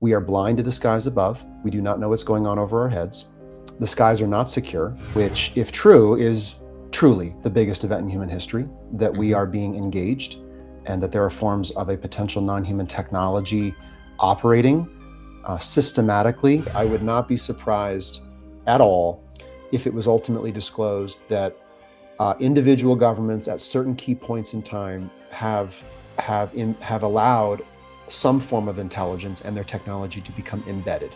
We are blind to the skies above. We do not know what's going on over our heads. The skies are not secure, which, if true, is truly the biggest event in human history, that we are being engaged and that there are forms of a potential non-human technology operating systematically. I would not be surprised at all if it was ultimately disclosed that individual governments at certain key points in time have allowed some form of intelligence and their technology to become embedded.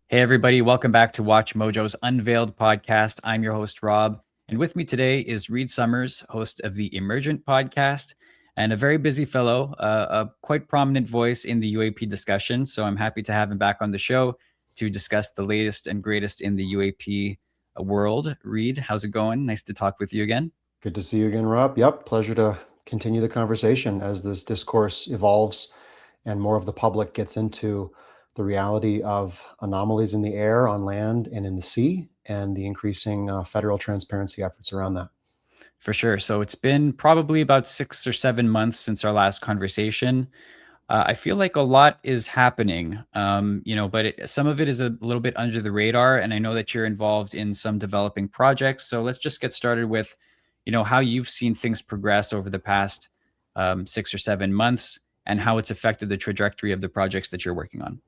Hey everybody, welcome back to Watch Mojo's Unveiled podcast. I'm your host, Rob, and with me today is Reed Summers, host of the Emergent podcast, and a very busy fellow, a quite prominent voice in the UAP discussion. So I'm happy to have him back on the show to discuss the latest and greatest in the UAP world. Reed, how's it going? Nice to talk with you again. Good to see you again, Rob. Yep, pleasure to continue the conversation as this discourse evolves and more of the public gets into the reality of anomalies in the air, on land, and in the sea, and the increasing federal transparency efforts around that. For sure. So it's been probably about 6 or 7 months since our last conversation. I feel like a lot is happening, but some of it is a little bit under the radar. And I know that you're involved in some developing projects. So let's just get started with, how you've seen things progress over the past 6 or 7 months and how it's affected the trajectory of the projects that you're working on.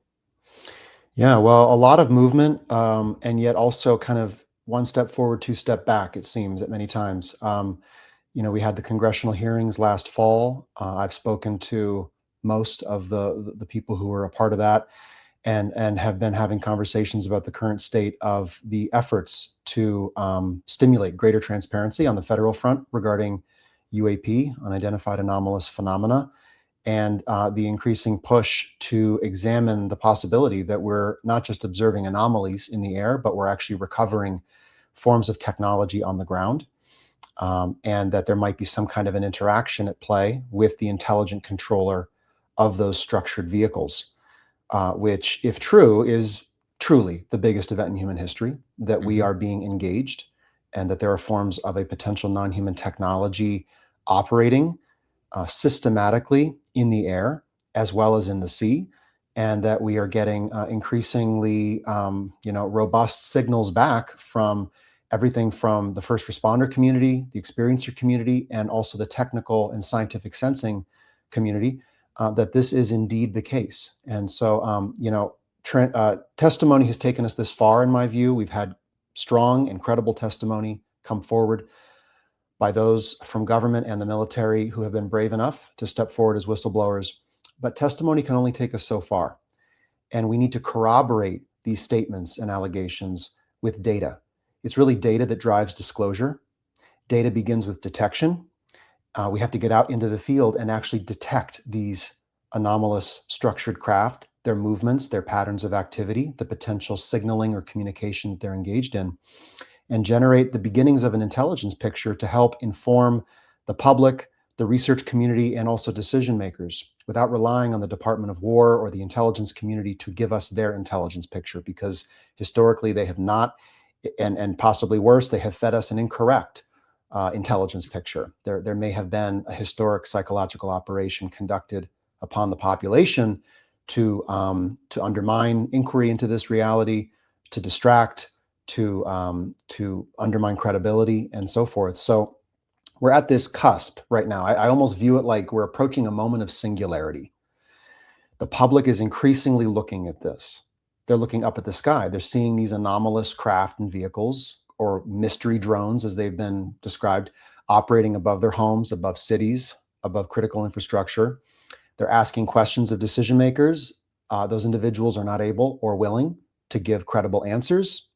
Yeah, well, a lot of movement, and yet also kind of one step forward, two step back, it seems, at many times. We had the congressional hearings last fall. I've spoken to most of the people who were a part of that and have been having conversations about the current state of the efforts to stimulate greater transparency on the federal front regarding UAP, unidentified anomalous phenomena, and the increasing push to examine the possibility that we're not just observing anomalies in the air, but we're actually recovering forms of technology on the ground, and that there might be some kind of an interaction at play with the intelligent controller of those structured vehicles, which, if true, is truly the biggest event in human history, that we are being engaged and that there are forms of a potential non-human technology operating systematically in the air as well as in the sea, and that we are getting increasingly robust signals back from everything from the first responder community, the experiencer community, and also the technical and scientific sensing community, that this is indeed the case. And so, testimony has taken us this far, in my view. We've had strong and credible testimony come forward by those from government and the military who have been brave enough to step forward as whistleblowers. But testimony can only take us so far. And we need to corroborate these statements and allegations with data. It's really data that drives disclosure. Data begins with detection. We have to get out into the field and actually detect these anomalous structured craft, their movements, their patterns of activity, the potential signaling or communication that they're engaged in, and generate the beginnings of an intelligence picture to help inform the public, the research community, and also decision makers without relying on the Department of War or the intelligence community to give us their intelligence picture, because historically they have not, and possibly worse, they have fed us an incorrect intelligence picture. There may have been a historic psychological operation conducted upon the population to undermine inquiry into this reality, to distract, to undermine credibility, and so forth. So we're at this cusp right now. I almost view it like we're approaching a moment of singularity. The public is increasingly looking at this. They're looking up at the sky. They're seeing these anomalous craft and vehicles, or mystery drones, as they've been described, operating above their homes, above cities, above critical infrastructure. They're asking questions of decision makers. Those individuals are not able or willing to give credible answers.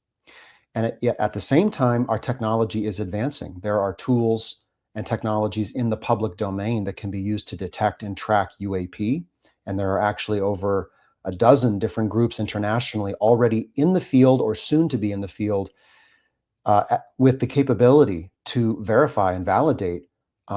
And yet at the same time, our technology is advancing. There are tools and technologies in the public domain that can be used to detect and track UAP. And there are actually over a dozen different groups internationally already in the field or soon to be in the field with the capability to verify and validate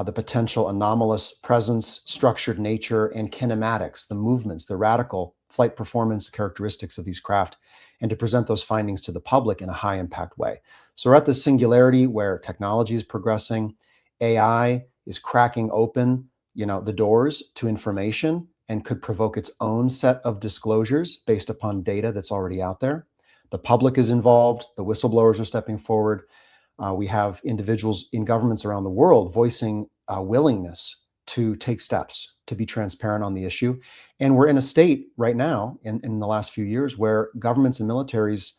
the potential anomalous presence, structured nature, and kinematics, the movements, the radical flight performance characteristics of these craft, and to present those findings to the public in a high impact way. So we're at this singularity where technology is progressing, AI is cracking open, the doors to information and could provoke its own set of disclosures based upon data that's already out there. The public is involved, the whistleblowers are stepping forward. We have individuals in governments around the world voicing a willingness to take steps to be transparent on the issue. And we're in a state right now, in the last few years, where governments and militaries,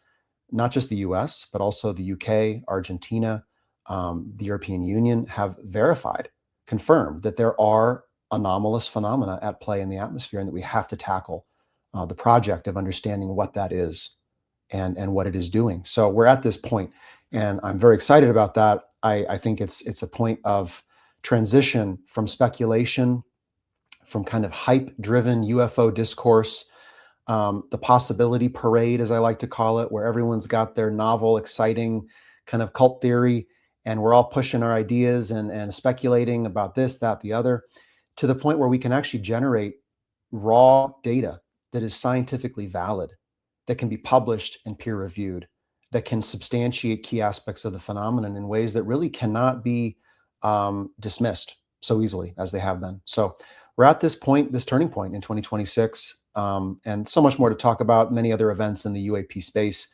not just the US, but also the UK, Argentina, the European Union, have verified, confirmed that there are anomalous phenomena at play in the atmosphere and that we have to tackle the project of understanding what that is and what it is doing. So we're at this point, and I'm very excited about that. I think it's a point of transition from speculation, from kind of hype-driven UFO discourse, the possibility parade, as I like to call it, where everyone's got their novel, exciting kind of cult theory, and we're all pushing our ideas and speculating about this, that, the other, to the point where we can actually generate raw data that is scientifically valid, that can be published and peer reviewed, that can substantiate key aspects of the phenomenon in ways that really cannot be dismissed so easily as they have been. So we're at this point, this turning point in 2026, and so much more to talk about, many other events in the UAP space.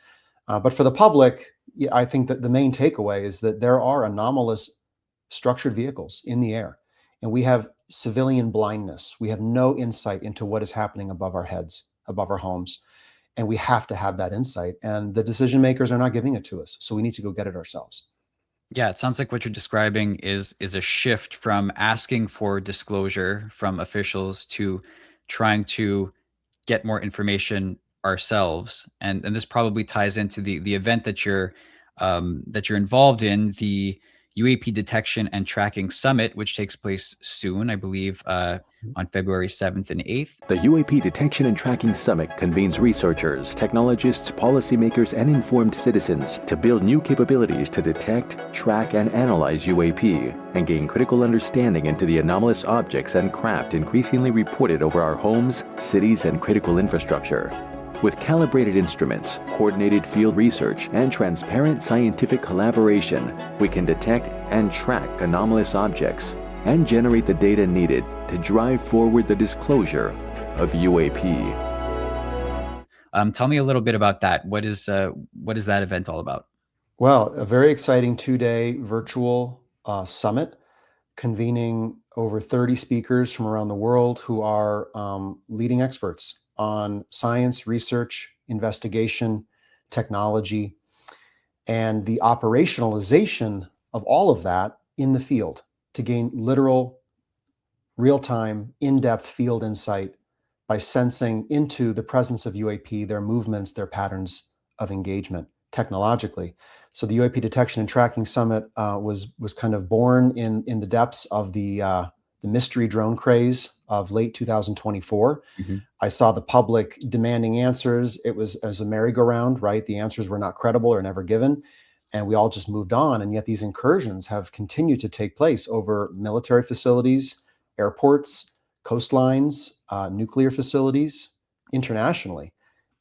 But for the public, I think that the main takeaway is that there are anomalous structured vehicles in the air, and we have civilian blindness. We have no insight into what is happening above our heads, above our homes. And we have to have that insight. And the decision makers are not giving it to us. So we need to go get it ourselves. Yeah, it sounds like what you're describing is a shift from asking for disclosure from officials to trying to get more information ourselves. And this probably ties into the event that you're involved in, the UAP Detection and Tracking Summit, which takes place soon, I believe, on February 7th and 8th. The UAP Detection and Tracking Summit convenes researchers, technologists, policymakers, and informed citizens to build new capabilities to detect, track, and analyze UAP, and gain critical understanding into the anomalous objects and craft increasingly reported over our homes, cities, and critical infrastructure. With calibrated instruments, coordinated field research, and transparent scientific collaboration, we can detect and track anomalous objects and generate the data needed to drive forward the disclosure of UAP. Tell me a little bit about that. What is that event all about? Well, a very exciting 2-day virtual summit convening over 30 speakers from around the world who are leading experts on science, research, investigation, technology, and the operationalization of all of that in the field to gain literal, real-time, in-depth field insight by sensing into the presence of UAP, their movements, their patterns of engagement technologically. So the UAP Detection and Tracking Summit was kind of born in the depths of the mystery drone craze of late 2024. Mm-hmm. I saw the public demanding answers. It was as a merry-go-round, right? The answers were not credible or never given, and we all just moved on. And yet these incursions have continued to take place over military facilities, airports, coastlines, nuclear facilities, internationally.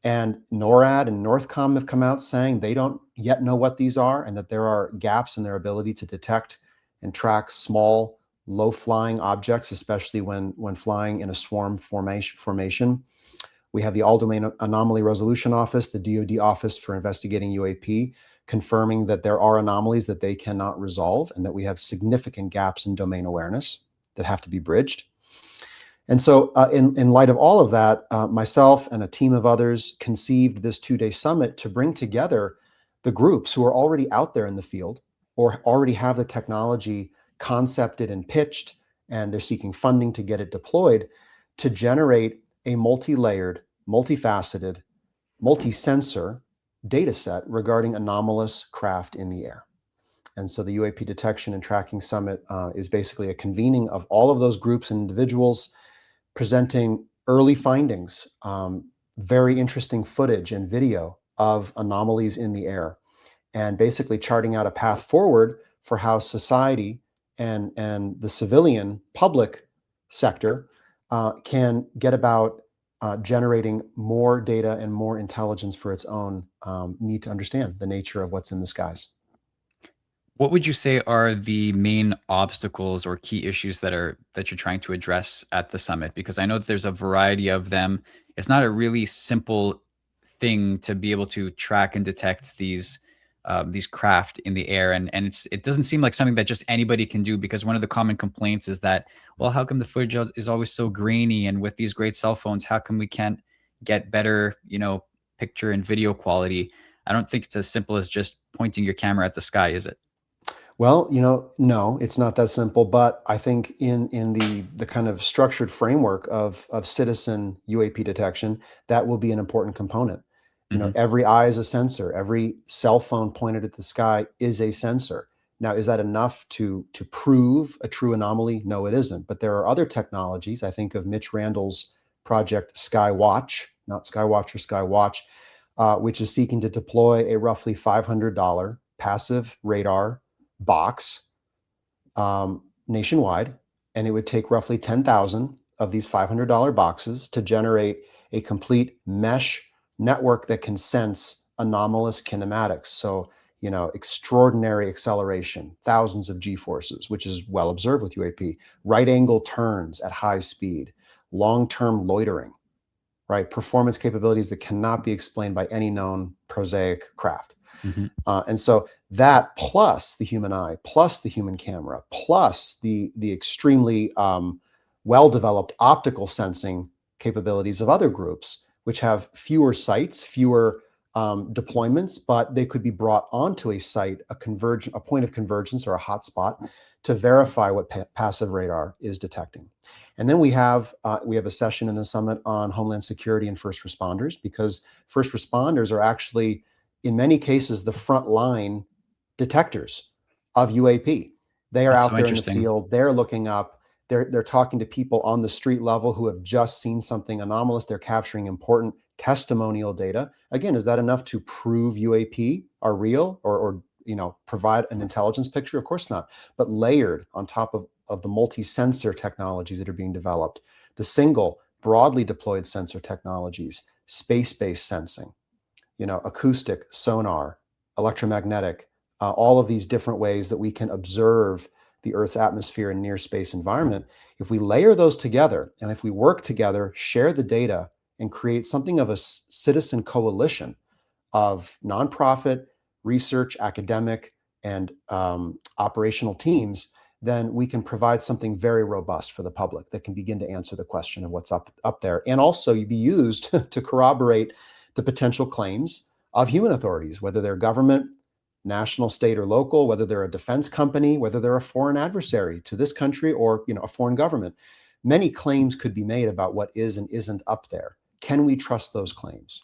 And NORAD and NORTHCOM have come out saying they don't yet know what these are and that there are gaps in their ability to detect and track small, low-flying objects, especially when flying in a swarm formation. We have the All-Domain Anomaly Resolution Office, the DoD Office for Investigating UAP, confirming that there are anomalies that they cannot resolve and that we have significant gaps in domain awareness that have to be bridged. And so in light of all of that, myself and a team of others conceived this 2-day summit to bring together the groups who are already out there in the field or already have the technology concepted and pitched, and they're seeking funding to get it deployed, to generate a multi-layered, multifaceted, multi-sensor data set regarding anomalous craft in the air. And so the UAP Detection and Tracking Summit is basically a convening of all of those groups and individuals presenting early findings, very interesting footage and video of anomalies in the air, and basically charting out a path forward for how society and the civilian public sector can get about generating more data and more intelligence for its own, need to understand the nature of what's in the skies. What would you say are the main obstacles or key issues that you're trying to address at the summit? Because I know that there's a variety of them. It's not a really simple thing to be able to track and detect these craft in the air, and it doesn't seem like something that just anybody can do. Because one of the common complaints is that, well, how come the footage is always so grainy, and with these great cell phones, how come we can't get better, picture and video quality? I don't think it's as simple as just pointing your camera at the sky, is it? Well, no, it's not that simple. But I think in the kind of structured framework of citizen UAP detection, that will be an important component. Mhm. Every eye is a sensor. Every cell phone pointed at the sky is a sensor. Now, is that enough to prove a true anomaly? No, it isn't. But there are other technologies. I think of Mitch Randall's project Skywatch, not Skywatch or Skywatch, which is seeking to deploy a roughly $500 passive radar box, nationwide, and it would take roughly 10,000 of these $500 boxes to generate a complete mesh network that can sense anomalous kinematics. So, extraordinary acceleration, thousands of G forces, which is well observed with UAP, right angle turns at high speed, long term loitering, right? Performance capabilities that cannot be explained by any known prosaic craft. Mhm. And so that plus the human eye, plus the human camera, plus the extremely well developed optical sensing capabilities of other groups, which have fewer sites, fewer deployments, but they could be brought onto a site, a point of convergence or a hotspot to verify what passive radar is detecting. And then we have a session in the summit on Homeland Security and first responders, because first responders are actually, in many cases, the front line detectors of UAP. They are That's out so there in the interesting. field. They're looking up. They're talking to people on the street level who have just seen something anomalous. They're capturing important testimonial data. Again, is that enough to prove UAP are real, or provide an intelligence picture? Of course not. But layered on top of the multi-sensor technologies that are being developed, the single broadly deployed sensor technologies, space-based sensing, acoustic, sonar, electromagnetic, all of these different ways that we can observe the Earth's atmosphere and near space environment. If we layer those together, and if we work together, share the data, and create something of a citizen coalition of nonprofit, research, academic, and operational teams, then we can provide something very robust for the public that can begin to answer the question of what's up there, and also be used to corroborate the potential claims of human authorities, whether they're government, national, state, or local, whether they're a defense company, whether they're a foreign adversary to this country, or a foreign government. Many claims could be made about what is and isn't up there. Can we trust those claims?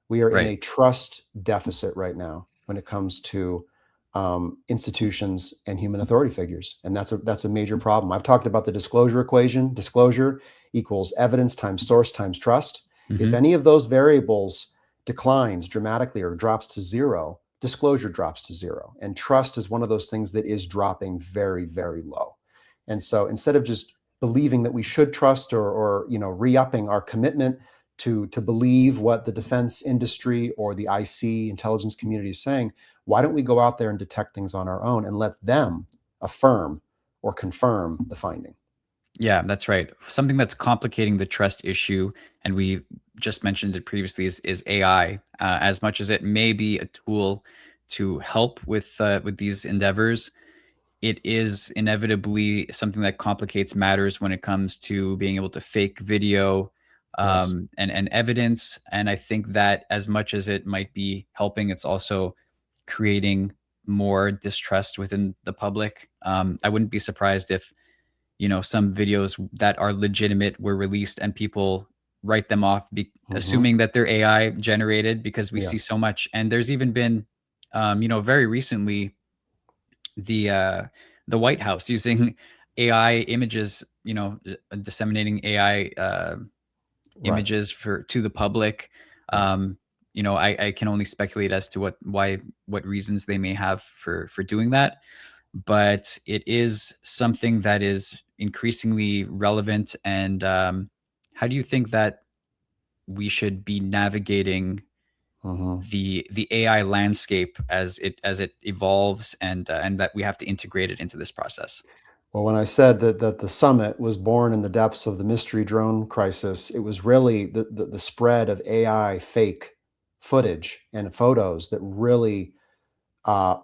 We are in Right. a trust deficit right now when it comes to institutions and human authority figures, and that's a major problem. I've talked about the disclosure equation. Disclosure equals evidence times source times trust. If Mhm. any of those variables declines dramatically or drops to zero, disclosure drops to zero, and trust is one of those things that is dropping very, very low. And so instead of just believing that we should trust, or re-upping our commitment to believe what the defense industry or the IC intelligence community is saying, why don't we go out there and detect things on our own and let them affirm or confirm the finding? Yeah, that's right. Something that's complicating the trust issue, and we just mentioned it previously, is AI. As much as it may be a tool to help with these endeavors, it is inevitably something that complicates matters when it comes to being able to fake video, Yes. and evidence. And I think that as much as it might be helping, it's also creating more distrust within the public. I wouldn't be surprised if some videos that are legitimate were released and people write them off, Hmm. assuming that they're AI generated, because we Yeah. see so much. And there's even been, very recently, the uh, the White House using AI images, disseminating AI Right. images for to the public. Right. I can only speculate as to what reasons they may have for doing that, but it is something that is increasingly relevant. And how do you think that we should be navigating Mhm. the AI landscape as it evolves, and that we have to integrate it into this process. Well, when I said that the summit was born in the depths of the mystery drone crisis, it was really the spread of AI fake footage and photos that really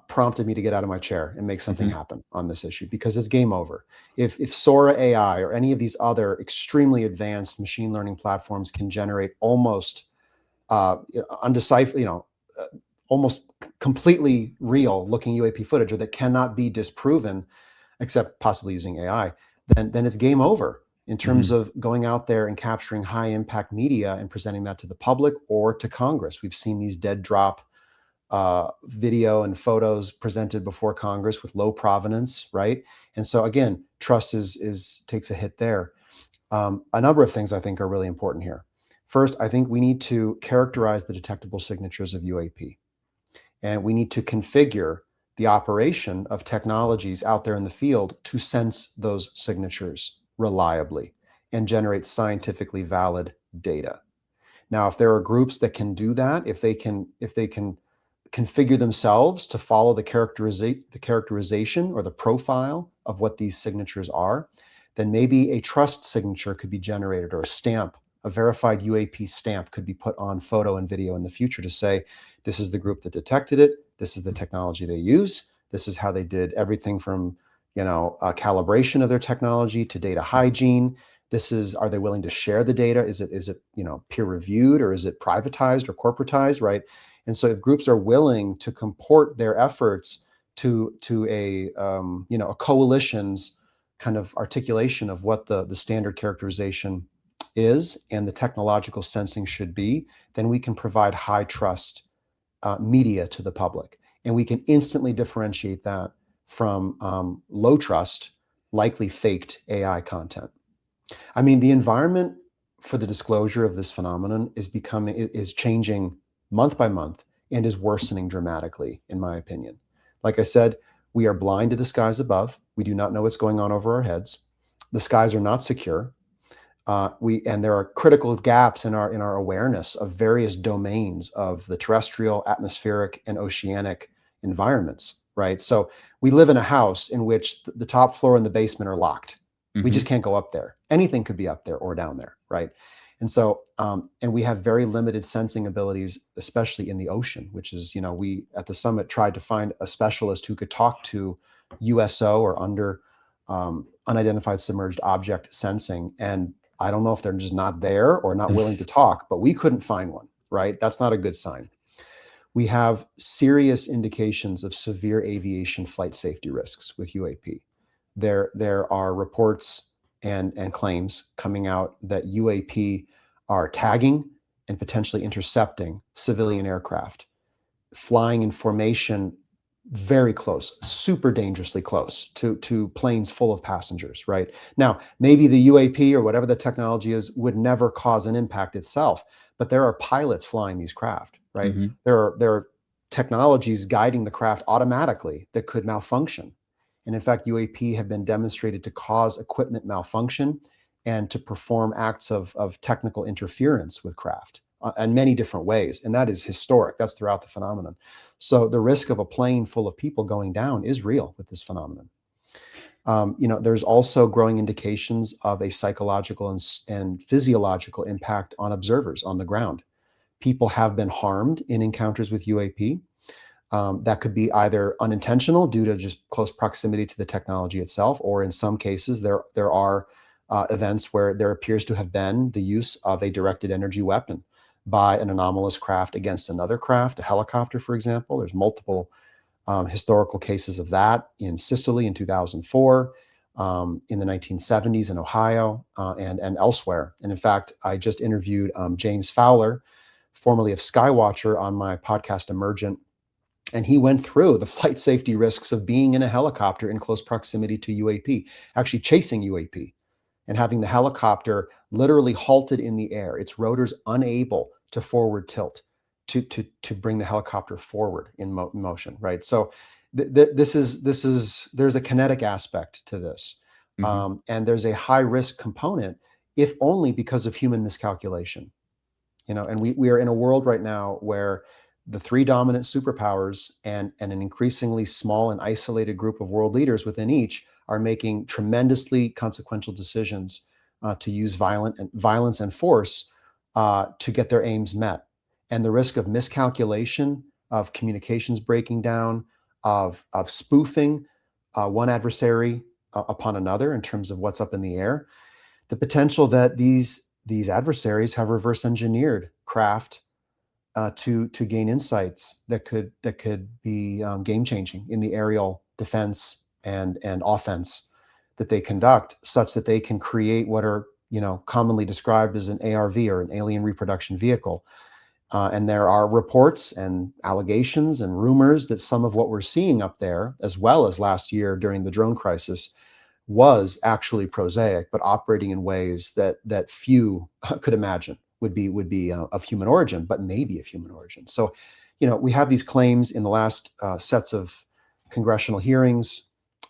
prompted me to get out of my chair and make something Mhm. happen on this issue, because it's game over. If Sora AI or any of these other extremely advanced machine learning platforms can generate almost undecipherable, almost completely real looking UAP footage, or that cannot be disproven except possibly using AI, then it's game over in terms Mhm. of going out there and capturing high impact media and presenting that to the public or to Congress. We've seen these dead drop video and photos presented before Congress with low provenance, right? And so again, trust is takes a hit there. A number of things I think are really important here. First, I think we need to characterize the detectable signatures of UAP, and we need to configure the operation of technologies out there in the field to sense those signatures reliably and generate scientifically valid data. Now, if there are groups that can do that, if they can configure themselves to follow the characterization or the profile of what these signatures are, then maybe a trust signature could be generated, or a stamp, a verified UAP stamp could be put on photo and video in the future to say, this is the group that detected it, this is the technology they use, this is how they did everything from calibration of their technology to data hygiene. This is, are they willing to share the data? Is it peer reviewed, or is it privatized or corporatized, right? And so if groups are willing to comport their efforts to a coalition's kind of articulation of what the standard characterization is and the technological sensing should be, then we can provide high trust media to the public, and we can instantly differentiate that from low trust, likely faked AI content. I mean, the environment for the disclosure of this phenomenon is changing month by month and is worsening dramatically, in my opinion. Like I said, we are blind to the skies above. We do not know what's going on over our heads. The skies are not secure. And there are critical gaps in our awareness of various domains of the terrestrial, atmospheric, and oceanic environments. Right. So we live in a house in which the top floor and the basement are locked. We just Mhm. can't go up there. Anything could be up there or down there, right? And so, and we have very limited sensing abilities, especially in the ocean, which is, we at the summit tried to find a specialist who could talk to USO, or unidentified submerged object sensing. And I don't know if they're just not there or not willing to talk, but we couldn't find one, right? That's not a good sign. We have serious indications of severe aviation flight safety risks with UAP. There are reports and claims coming out that UAP are tagging and potentially intercepting civilian aircraft, flying in formation very close, super dangerously close to planes full of passengers, right? Now, maybe the UAP or whatever the technology is would never cause an impact itself, but there are pilots flying these craft, right? Mhm. There are technologies guiding the craft automatically that could malfunction. And in fact, UAP have been demonstrated to cause equipment malfunction and to perform acts of technical interference with craft in many different ways. And that is historic. That's throughout the phenomenon. So the risk of a plane full of people going down is real with this phenomenon. There's also growing indications of a psychological and physiological impact on observers on the ground. People have been harmed in encounters with UAP. That could be either unintentional due to just close proximity to the technology itself, or in some cases, there are events where there appears to have been the use of a directed energy weapon by an anomalous craft against another craft, a helicopter, for example. There's multiple historical cases of that in Sicily in 2004, in the 1970s in Ohio, and elsewhere. And in fact, I just interviewed James Fowler, formerly of Skywatcher, on my podcast Emergent, and he went through the flight safety risks of being in a helicopter in close proximity to UAP, actually chasing UAP, and having the helicopter literally halted in the air, its rotors unable to forward tilt to bring the helicopter forward in motion, right? So there's a kinetic aspect to this, Mhm. and there's a high risk component, if only because of human miscalculation. And we are in a world right now where the three dominant superpowers and an increasingly small and isolated group of world leaders within each are making tremendously consequential decisions to use violence and force to get their aims met. And the risk of miscalculation, of communications breaking down, of spoofing one adversary upon another in terms of what's up in the air, the potential that these adversaries have reverse engineered craft to gain insights that could be game changing in the aerial defense and offense that they conduct, such that they can create what are commonly described as an ARV, or an alien reproduction vehicle. And there are reports and allegations and rumors that some of what we're seeing up there, as well as last year during the drone crisis, was actually prosaic, but operating in ways that few could imagine would be of human origin, but maybe of human origin. So, we have these claims in the last sets of congressional hearings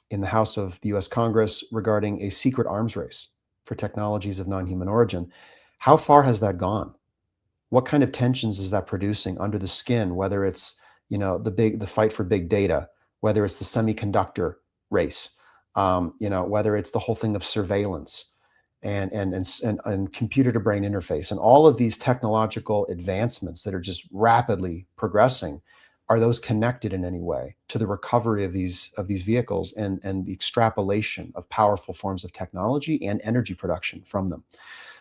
in the House of the U.S. Congress regarding a secret arms race for technologies of non-human origin. How far has that gone? What kind of tensions is that producing under the skin? Whether it's the fight for big data, whether it's the semiconductor race, whether it's the whole thing of surveillance and computer to brain interface, and all of these technological advancements that are just rapidly progressing. Are those connected in any way to the recovery of these vehicles and the extrapolation of powerful forms of technology and energy production from them?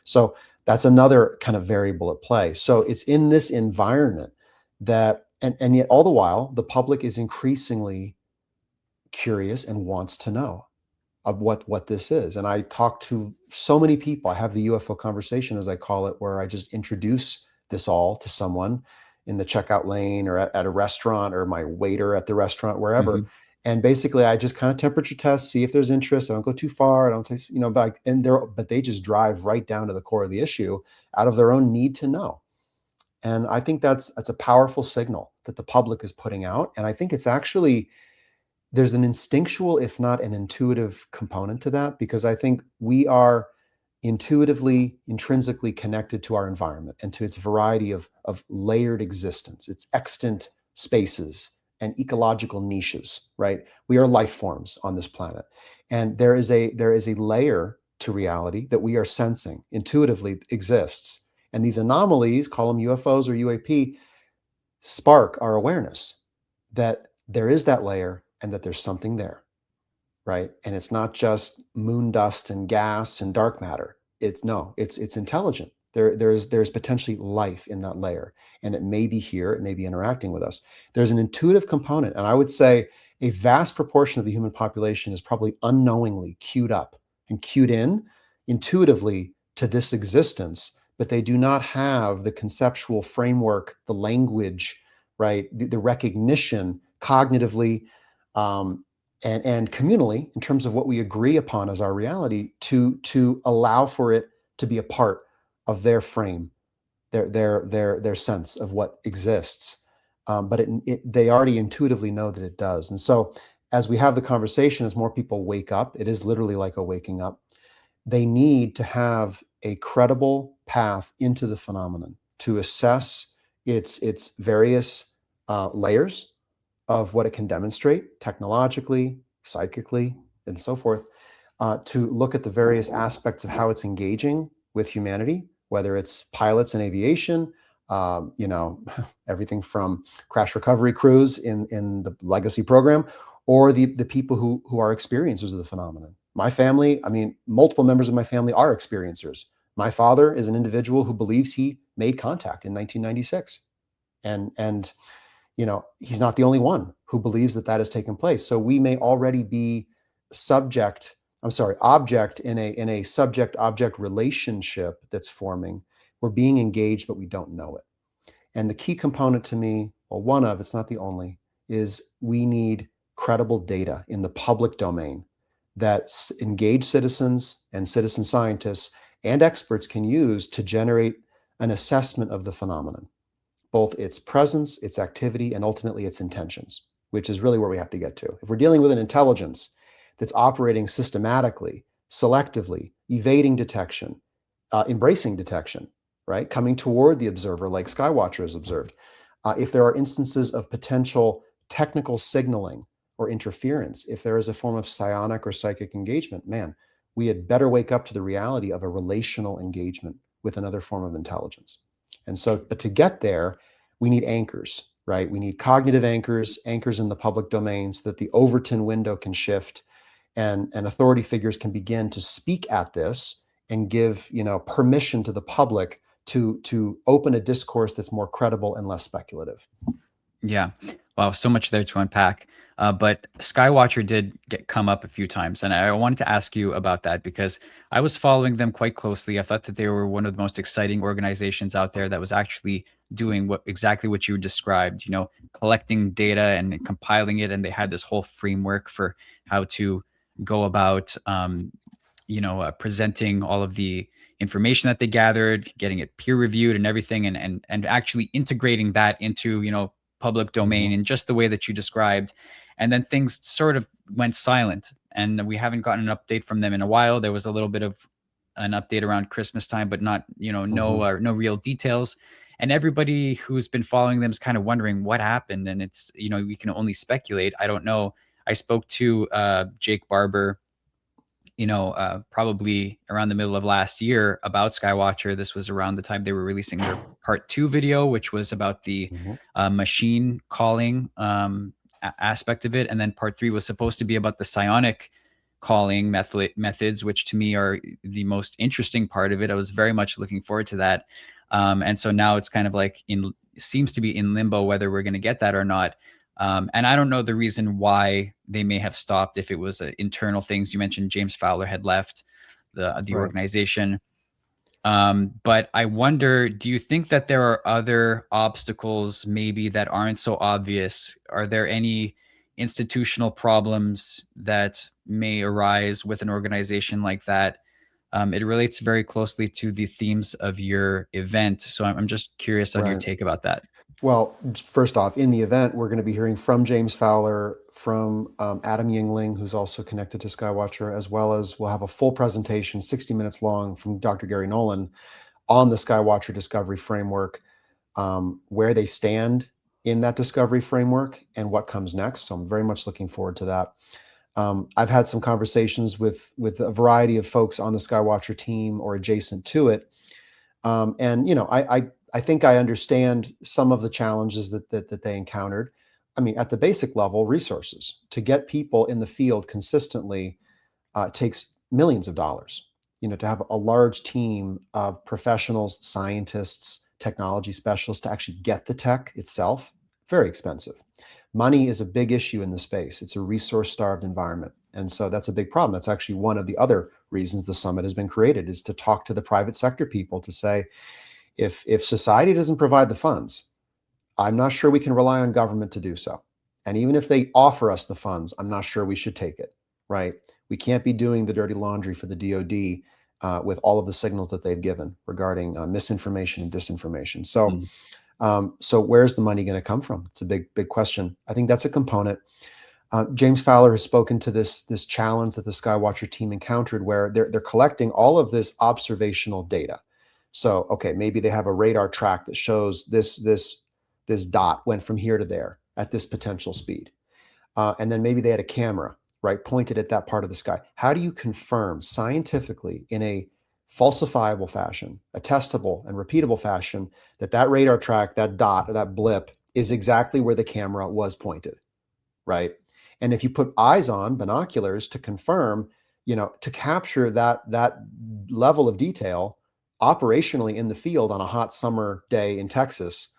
So that's another kind of variable at play. So it's in this environment that, and yet all the while, the public is increasingly curious and wants to know of what this is. And I talk to so many people. I have the UFO conversation, as I call it, where I just introduce this all to someone in the checkout lane, or at a restaurant, or my waiter at the restaurant, wherever. Mhm. And basically I just kind of temperature test, see if there's interest. I don't go too far. I don't take, but they just drive right down to the core of the issue out of their own need to know. And I think that's a powerful signal that the public is putting out. And I think it's actually, there's an instinctual, if not an intuitive component to that, because I think we are intuitively, intrinsically connected to our environment and to its variety of layered existence, its extant spaces and ecological niches, right? We are life forms on this planet. And there is a layer to reality that we are sensing intuitively exists. And these anomalies, call them UFOs or UAP, spark our awareness that there is that layer and that there's something there, right? And it's not just moon dust and gas and dark matter. It's intelligent. There's potentially life in that layer, and it may be here. It may be interacting with us. There's an intuitive component, and I would say a vast proportion of the human population is probably unknowingly queued up and queued in intuitively to this existence, but they do not have the conceptual framework, the language, right? The recognition cognitively, and communally, in terms of what we agree upon as our reality, to allow for it to be a part of their frame, their sense of what exists. But they already intuitively know that it does. And so as we have the conversation, as more people wake up, it is literally like a waking up. They need to have a credible path into the phenomenon to assess its various layers of what it can demonstrate technologically, psychically, and so forth, to look at the various aspects of how it's engaging with humanity, whether it's pilots in aviation, everything from crash recovery crews in the legacy program, or the people who are experiencers of the phenomenon. My family, multiple members of my family are experiencers. My father is an individual who believes he made contact in 1996. And he's not the only one who believes that has taken place. So we may already be object in a subject-object relationship that's forming. We're being engaged, but we don't know it. And the key component to me, well, one of, it's not the only, is we need credible data in the public domain that engaged citizens and citizen scientists and experts can use to generate an assessment of the phenomenon, both its presence, its activity, and ultimately its intentions, which is really where we have to get to. If we're dealing with an intelligence that's operating systematically, selectively, evading detection, embracing detection, right? Coming toward the observer like Skywatcher has observed. If there are instances of potential technical signaling or interference, if there is a form of psionic or psychic engagement, man, we had better wake up to the reality of a relational engagement with another form of intelligence. And so, but to get there, we need anchors, right? We need cognitive anchors, anchors in the public domain so that the Overton window can shift and authority figures can begin to speak at this and give, permission to the public to open a discourse that's more credible and less speculative. Yeah. Wow, so much there to unpack. But Skywatcher did come up a few times, and I wanted to ask you about that because I was following them quite closely. I thought that they were one of the most exciting organizations out there that was actually doing exactly what you described, collecting data and compiling it, and they had this whole framework for how to go about presenting all of the information that they gathered, getting it peer reviewed and everything, and actually integrating that into public domain in just the way that you described. And then things sort of went silent, and we haven't gotten an update from them in a while. There was a little bit of an update around Christmas time, but not no real details. And everybody who's been following them is kind of wondering what happened. And it's we can only speculate. I don't know. I spoke to Jake Barber, probably around the middle of last year about Skywatcher. This was around the time they were releasing their part 2 video, which was about the machine calling aspect of it. And then part 3 was supposed to be about the psionic calling methods, which to me are the most interesting part of it. I was very much looking forward to that. And so now it's kind of like seems to be in limbo whether we're going to get that or not. And I don't know the reason why they may have stopped, if it was internal things. You mentioned James Fowler had left the Right. organization. But I wonder, do you think that there are other obstacles maybe that aren't so obvious? Are there any institutional problems that may arise with an organization like that? It relates very closely to the themes of your event. So I'm just curious on your Right. take about that. Well, first off, in the event, we're going to be hearing from James Fowler, from Adam Yingling, who's also connected to Skywatcher, as well as we'll have a full presentation, 60 minutes long, from Dr. Gary Nolan on the Skywatcher discovery framework, where they stand in that discovery framework and what comes next. So I'm very much looking forward to that. I've had some conversations with a variety of folks on the Skywatcher team or adjacent to it. And I think I understand some of the challenges that they encountered. I mean, at the basic level, resources to get people in the field consistently takes millions of dollars. To have a large team of professionals, scientists, technology specialists to actually get the tech itself, very expensive. Money is a big issue in the space. It's a resource-starved environment. And so that's a big problem. That's actually one of the other reasons the summit has been created, is to talk to the private sector people to say, if society doesn't provide the funds, I'm not sure we can rely on government to do so. And even if they offer us the funds, I'm not sure we should take it, right? We can't be doing the dirty laundry for the DoD with all of the signals that they've given regarding misinformation and disinformation. So where's the money going to come from? It's a big question. I think that's a component. James Fowler has spoken to this challenge that the Skywatcher team encountered, where they're collecting all of this observational data. So, okay, maybe they have a radar track that shows this dot went from here to there at this potential speed. And then maybe they had a camera, right, pointed at that part of the sky. How do you confirm scientifically in a falsifiable fashion, a testable and repeatable fashion, that radar track, that dot, or that blip is exactly where the camera was pointed, right? And if you put eyes on, binoculars, to confirm, to capture that level of detail operationally in the field on a hot summer day in Texas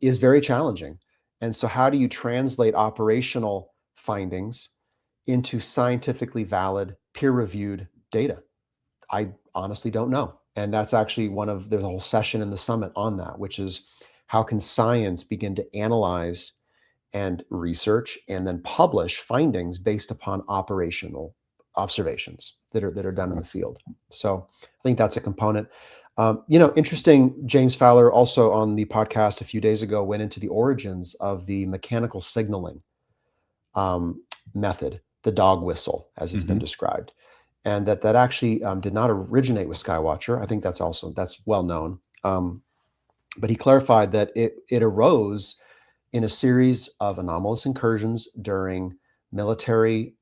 is very challenging. And so how do you translate operational findings into scientifically valid, peer-reviewed data? I honestly don't know. And that's actually there's a whole session in the summit on that, which is how can science begin to analyze and research and then publish findings based upon operational observations that are done in the field. So I think that's a component. Interesting, James Fowler also on the podcast a few days ago went into the origins of the mechanical signaling method, the dog whistle, as it's been described. And that actually did not originate with Skywatcher. I think that's well known. Um, but he clarified that it arose in a series of anomalous incursions during military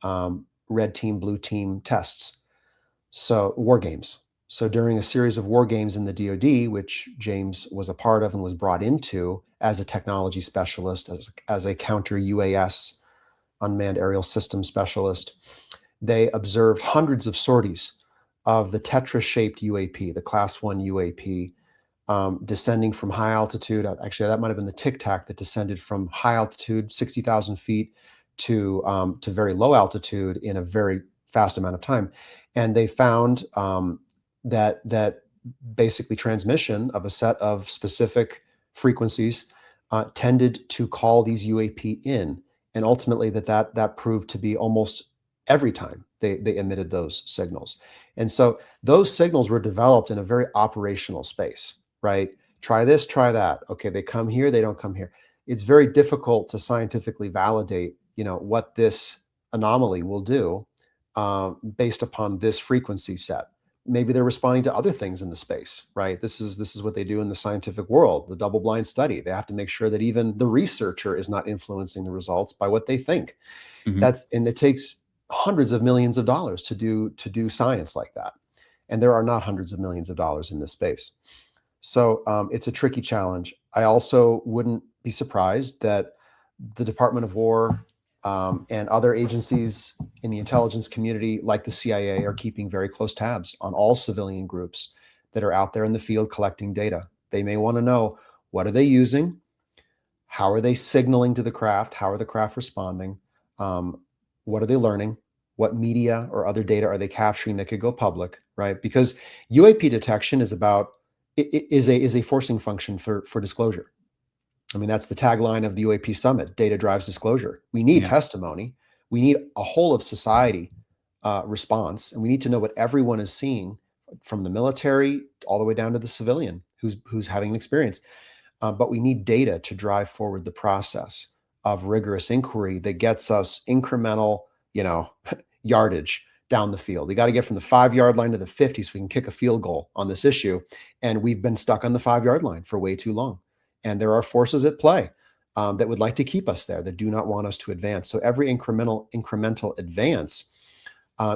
red team, blue team tests. So, war games. So, during a series of war games in the DoD, which James was a part of and was brought into as a technology specialist, as a counter UAS, unmanned aerial system specialist, they observed hundreds of sorties of the Tetra shaped UAP, the Class 1 UAP, descending from high altitude. Actually, that might have been the Tic Tac that descended from high altitude, 60,000 feet, to very low altitude in a very fast amount of time. And they found that basically transmission of a set of specific frequencies tended to call these UAP in, and ultimately that proved to be almost every time they emitted those signals. And so those signals were developed in a very operational space, right? Try this, try that. Okay, they come here, they don't come here. It's very difficult to scientifically validate, what this anomaly will do based upon this frequency set. Maybe they're responding to other things in the space, right? This is what they do in the scientific world, the double-blind study. They have to make sure that even the researcher is not influencing the results by what they think. Mhm. And it takes hundreds of millions of dollars to do science like that, and there are not hundreds of millions of dollars in this space. So it's a tricky challenge. I also wouldn't be surprised that the Department of War and other agencies in the intelligence community, like the CIA, are keeping very close tabs on all civilian groups that are out there in the field collecting data. They may want to know, what are they using? How are they signaling to the craft? How are the craft responding? What are they learning? What media or other data are they capturing that could go public, right? Because UAP detection is a forcing function for disclosure. I mean, that's the tagline of the UAP summit: data drives disclosure. We need Yeah. testimony. We need a whole of society response, and we need to know what everyone is seeing, from the military all the way down to the civilian who's having an experience. But we need data to drive forward the process of rigorous inquiry that gets us incremental, yardage down the field. We got to get from the 5-yard line to the 50 so we can kick a field goal on this issue. And we've been stuck on the 5-yard line for way too long. And there are forces at play that would like to keep us there, that do not want us to advance. So every incremental advance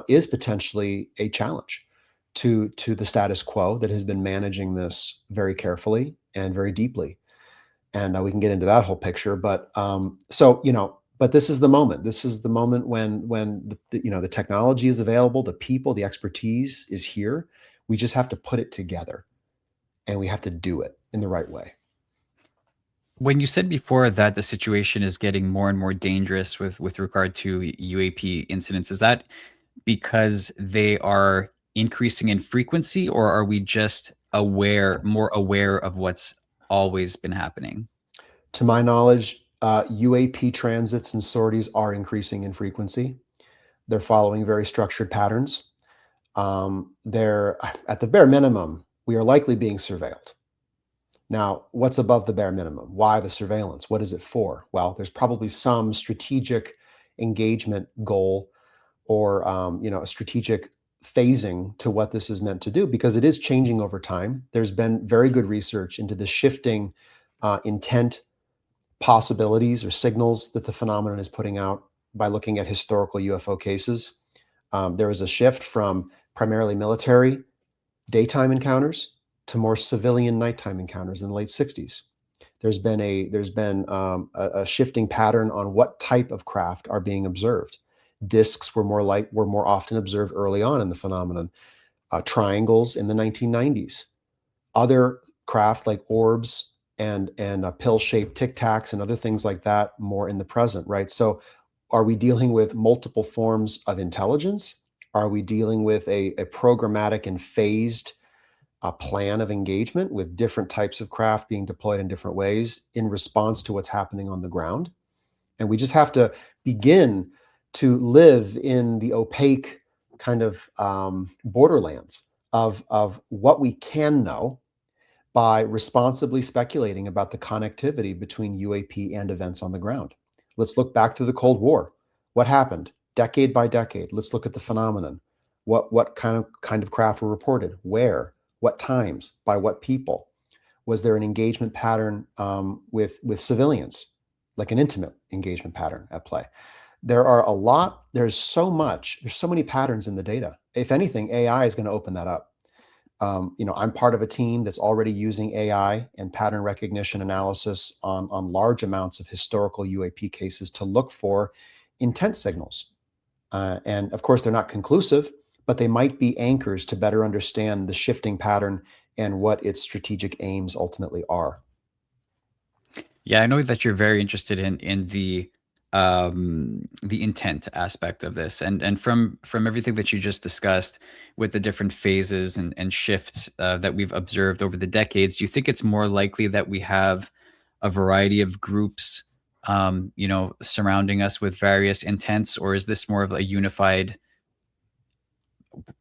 is potentially a challenge to the status quo that has been managing this very carefully and very deeply. And we can get into that whole picture. But but this is the moment. This is the moment when the technology is available, the people, the expertise is here. We just have to put it together, and we have to do it in the right way. When you said before that the situation is getting more and more dangerous with regard to UAP incidents, is that because they are increasing in frequency, or are we just more aware of what's always been happening? To my knowledge, UAP transits and sorties are increasing in frequency. They're following very structured patterns. They're, at the bare minimum, we are likely being surveilled. Now, what's above the bare minimum? Why the surveillance? What is it for? Well, there's probably some strategic engagement goal, or a strategic phasing to what this is meant to do, because it is changing over time. There's been very good research into the shifting intent possibilities or signals that the phenomenon is putting out by looking at historical UFO cases. There was a shift from primarily military daytime encounters to more civilian nighttime encounters in the late 60s. There's been a shifting pattern on what type of craft are being observed. Discs were more often observed early on in the phenomenon. Triangles in the 1990s. Other craft like orbs and pill-shaped Tic Tacs and other things like that more in the present, right? So are we dealing with multiple forms of intelligence? Are we dealing with a programmatic and phased plan of engagement with different types of craft being deployed in different ways in response to what's happening on the ground? And we just have to begin to live in the opaque kind of borderlands of what we can know by responsibly speculating about the connectivity between UAP and events on the ground. Let's look back to the Cold War. What happened decade by decade? Let's look at the phenomenon. What kind of craft were reported? Where? What times? By what people? Was there an engagement pattern with civilians, like an intimate engagement pattern at play? There's so many patterns in the data. If anything, AI is going to open that up. I'm part of a team that's already using AI and pattern recognition analysis on large amounts of historical UAP cases to look for intent signals. And of course, they're not conclusive, but they might be anchors to better understand the shifting pattern and what its strategic aims ultimately are. Yeah, I know that you're very interested in the intent aspect of this, and from everything that you just discussed with the different phases and shifts that we've observed over the decades, do you think it's more likely that we have a variety of groups, surrounding us with various intents, or is this more of a unified,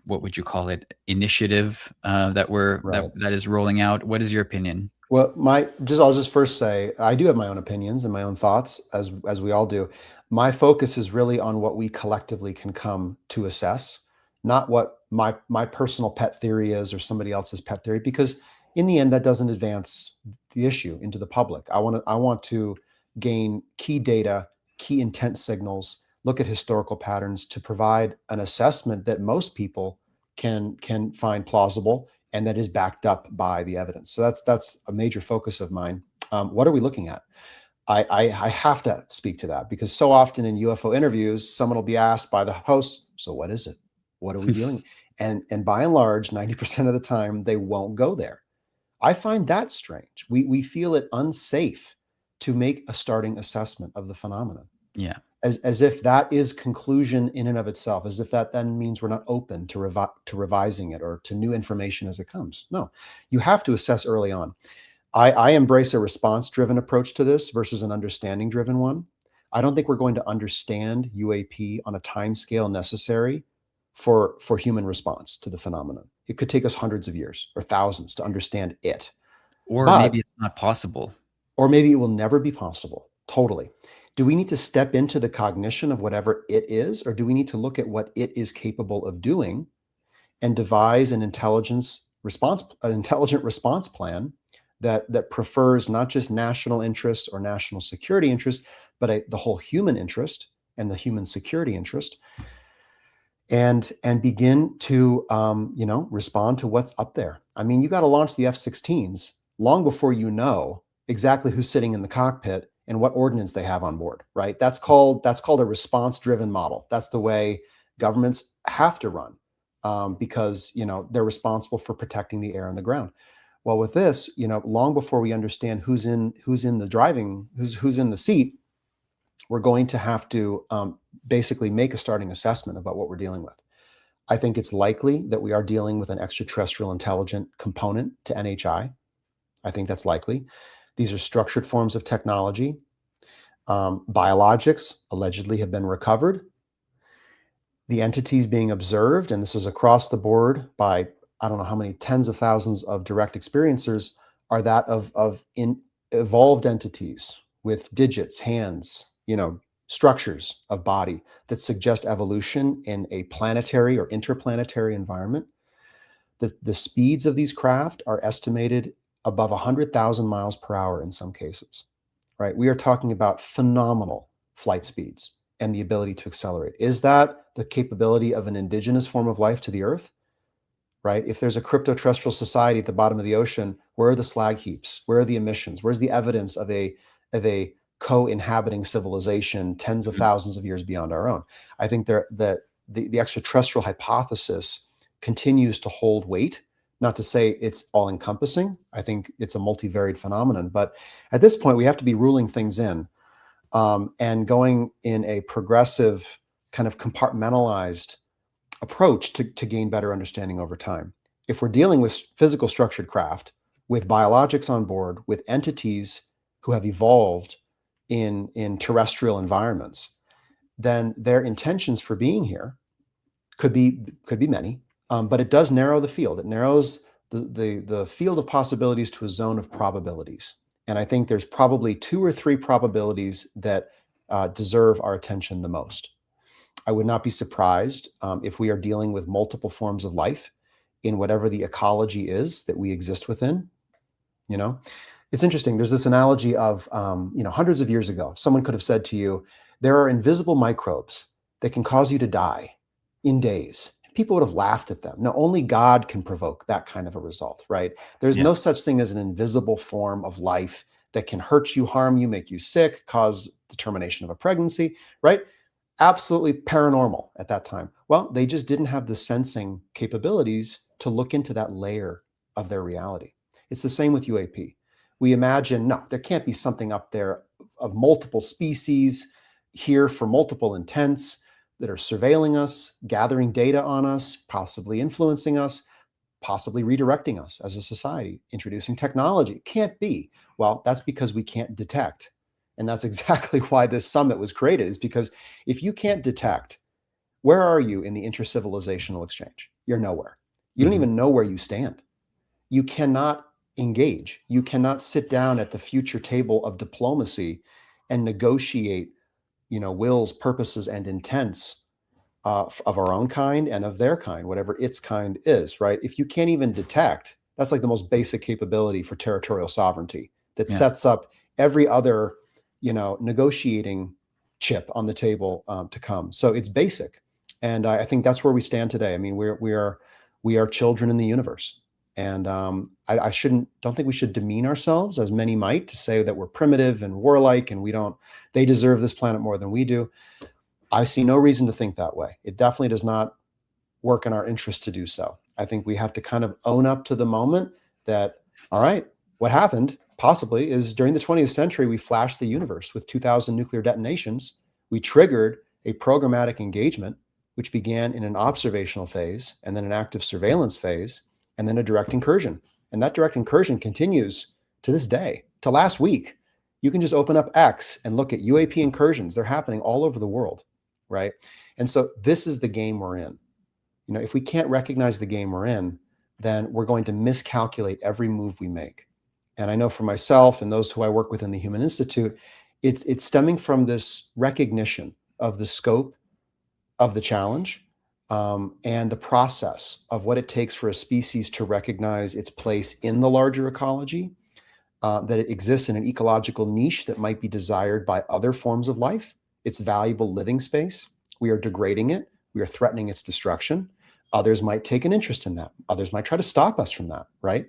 what would you call it, initiative Right. that is rolling out? What is your opinion? Well, I'll just first say I do have my own opinions and my own thoughts, as we all do. My focus is really on what we collectively can come to assess, not what my personal pet theory is or somebody else's pet theory, because in the end, that doesn't advance the issue into the public. I want to gain key data, key intent signals, look at historical patterns to provide an assessment that most people can find plausible and that is backed up by the evidence. So that's a major focus of mine. What are we looking at? I have to speak to that because so often in UFO interviews, someone will be asked by the host, "So what is it? What are we dealing with?" And by and large, 90% of the time, they won't go there. I find that strange. We feel it unsafe to make a starting assessment of the phenomenon, Yeah. as if that is conclusion in and of itself, as if that then means we're not open to revising it or to new information as it comes. No, you have to assess early on. I embrace a response-driven approach to this versus an understanding-driven one. I don't think we're going to understand UAP on a time scale necessary for human response to the phenomenon. It could take us hundreds of years or thousands to understand it. Or But maybe it's not possible. or maybe it will never be possible. Totally. Do we need to step into the cognition of whatever it is, or do we need to look at what it is capable of doing and devise an intelligent response plan that prefers not just national interests or national security interests, but the whole human interest and the human security interest, and begin to respond to what's up there. I mean, you got to launch the F-16s long before you know exactly who's sitting in the cockpit and what ordnance they have on board, right? That's called a response-driven model. That's the way governments have to run, because they're responsible for protecting the air and the ground. Well, with this, long before we understand who's in the seat, we're going to have to basically make a starting assessment about what we're dealing with. I think it's likely that we are dealing with an extraterrestrial intelligent component to NHI. I think that's likely. These are structured forms of technology. Biologics allegedly have been recovered. The entities being observed, and this is across the board by I don't know how many tens of thousands of direct experiencers, are that of evolved entities with digits, hands, structures of body that suggest evolution in a planetary or interplanetary environment. The speeds of these craft are estimated above 100,000 miles per hour in some cases, right? We are talking about phenomenal flight speeds and the ability to accelerate. Is that the capability of an indigenous form of life to the Earth? Right? If there's a cryptoterrestrial society at the bottom of the ocean, where are the slag heaps? Where are the emissions? Where's the evidence of a co-inhabiting civilization tens of thousands of years beyond our own? I think the extraterrestrial hypothesis continues to hold weight. Not to say it's all encompassing. I think it's a multivariate phenomenon, but at this point, we have to be ruling things in and going in a progressive kind of compartmentalized approach to gain better understanding over time. If we're dealing with physical structured craft, with biologics on board, with entities who have evolved in terrestrial environments, then their intentions for being here could be many, but it does narrow the field. It narrows the field of possibilities to a zone of probabilities. And I think there's probably 2 or 3 probabilities that deserve our attention the most. I would not be surprised if we are dealing with multiple forms of life in whatever the ecology is that we exist within. You know, it's interesting. There's this analogy of, hundreds of years ago, someone could have said to you, there are invisible microbes that can cause you to die in days. People would have laughed at them. No, only God can provoke that kind of a result, right? There's Yeah. no such thing as an invisible form of life that can hurt you, harm you, make you sick, cause the termination of a pregnancy, right? Absolutely paranormal at that time. Well, they just didn't have the sensing capabilities to look into that layer of their reality. It's the same with UAP. We imagine, no, there can't be something up there of multiple species here for multiple intents that are surveilling us, gathering data on us, possibly influencing us, possibly redirecting us as a society, introducing technology. Can't be. Well, that's because we can't detect. And that's exactly why this summit was created, is because if you can't detect, where are you in the intercivilizational exchange? You're nowhere. You don't Mhm. even know where you stand. You cannot engage. You cannot sit down at the future table of diplomacy and negotiate, wills, purposes, and intents of our own kind and of their kind, whatever its kind is, right? If you can't even detect, that's like the most basic capability for territorial sovereignty that Yeah. sets up every other, negotiating chip on the table to come. So it's basic, and I think that's where we stand today. I mean, we are children in the universe, and I don't think we should demean ourselves as many might to say that we're primitive and warlike and we don't. They deserve this planet more than we do. I see no reason to think that way. It definitely does not work in our interest to do so. I think we have to kind of own up to the moment that, all right, what happened possibly is during the 20th century, we flashed the universe with 2,000 nuclear detonations. We triggered a programmatic engagement, which began in an observational phase and then an active surveillance phase and then a direct incursion. And that direct incursion continues to this day, to last week. You can just open up X and look at UAP incursions. They're happening all over the world, right? And so this is the game we're in. If we can't recognize the game we're in, then we're going to miscalculate every move we make. And I know for myself and those who I work with in the Human Institute, it's stemming from this recognition of the scope of the challenge, and the process of what it takes for a species to recognize its place in the larger ecology, that it exists in an ecological niche that might be desired by other forms of life. It's valuable living space. We are degrading it. We are threatening its destruction. Others might take an interest in that. Others might try to stop us from that, right?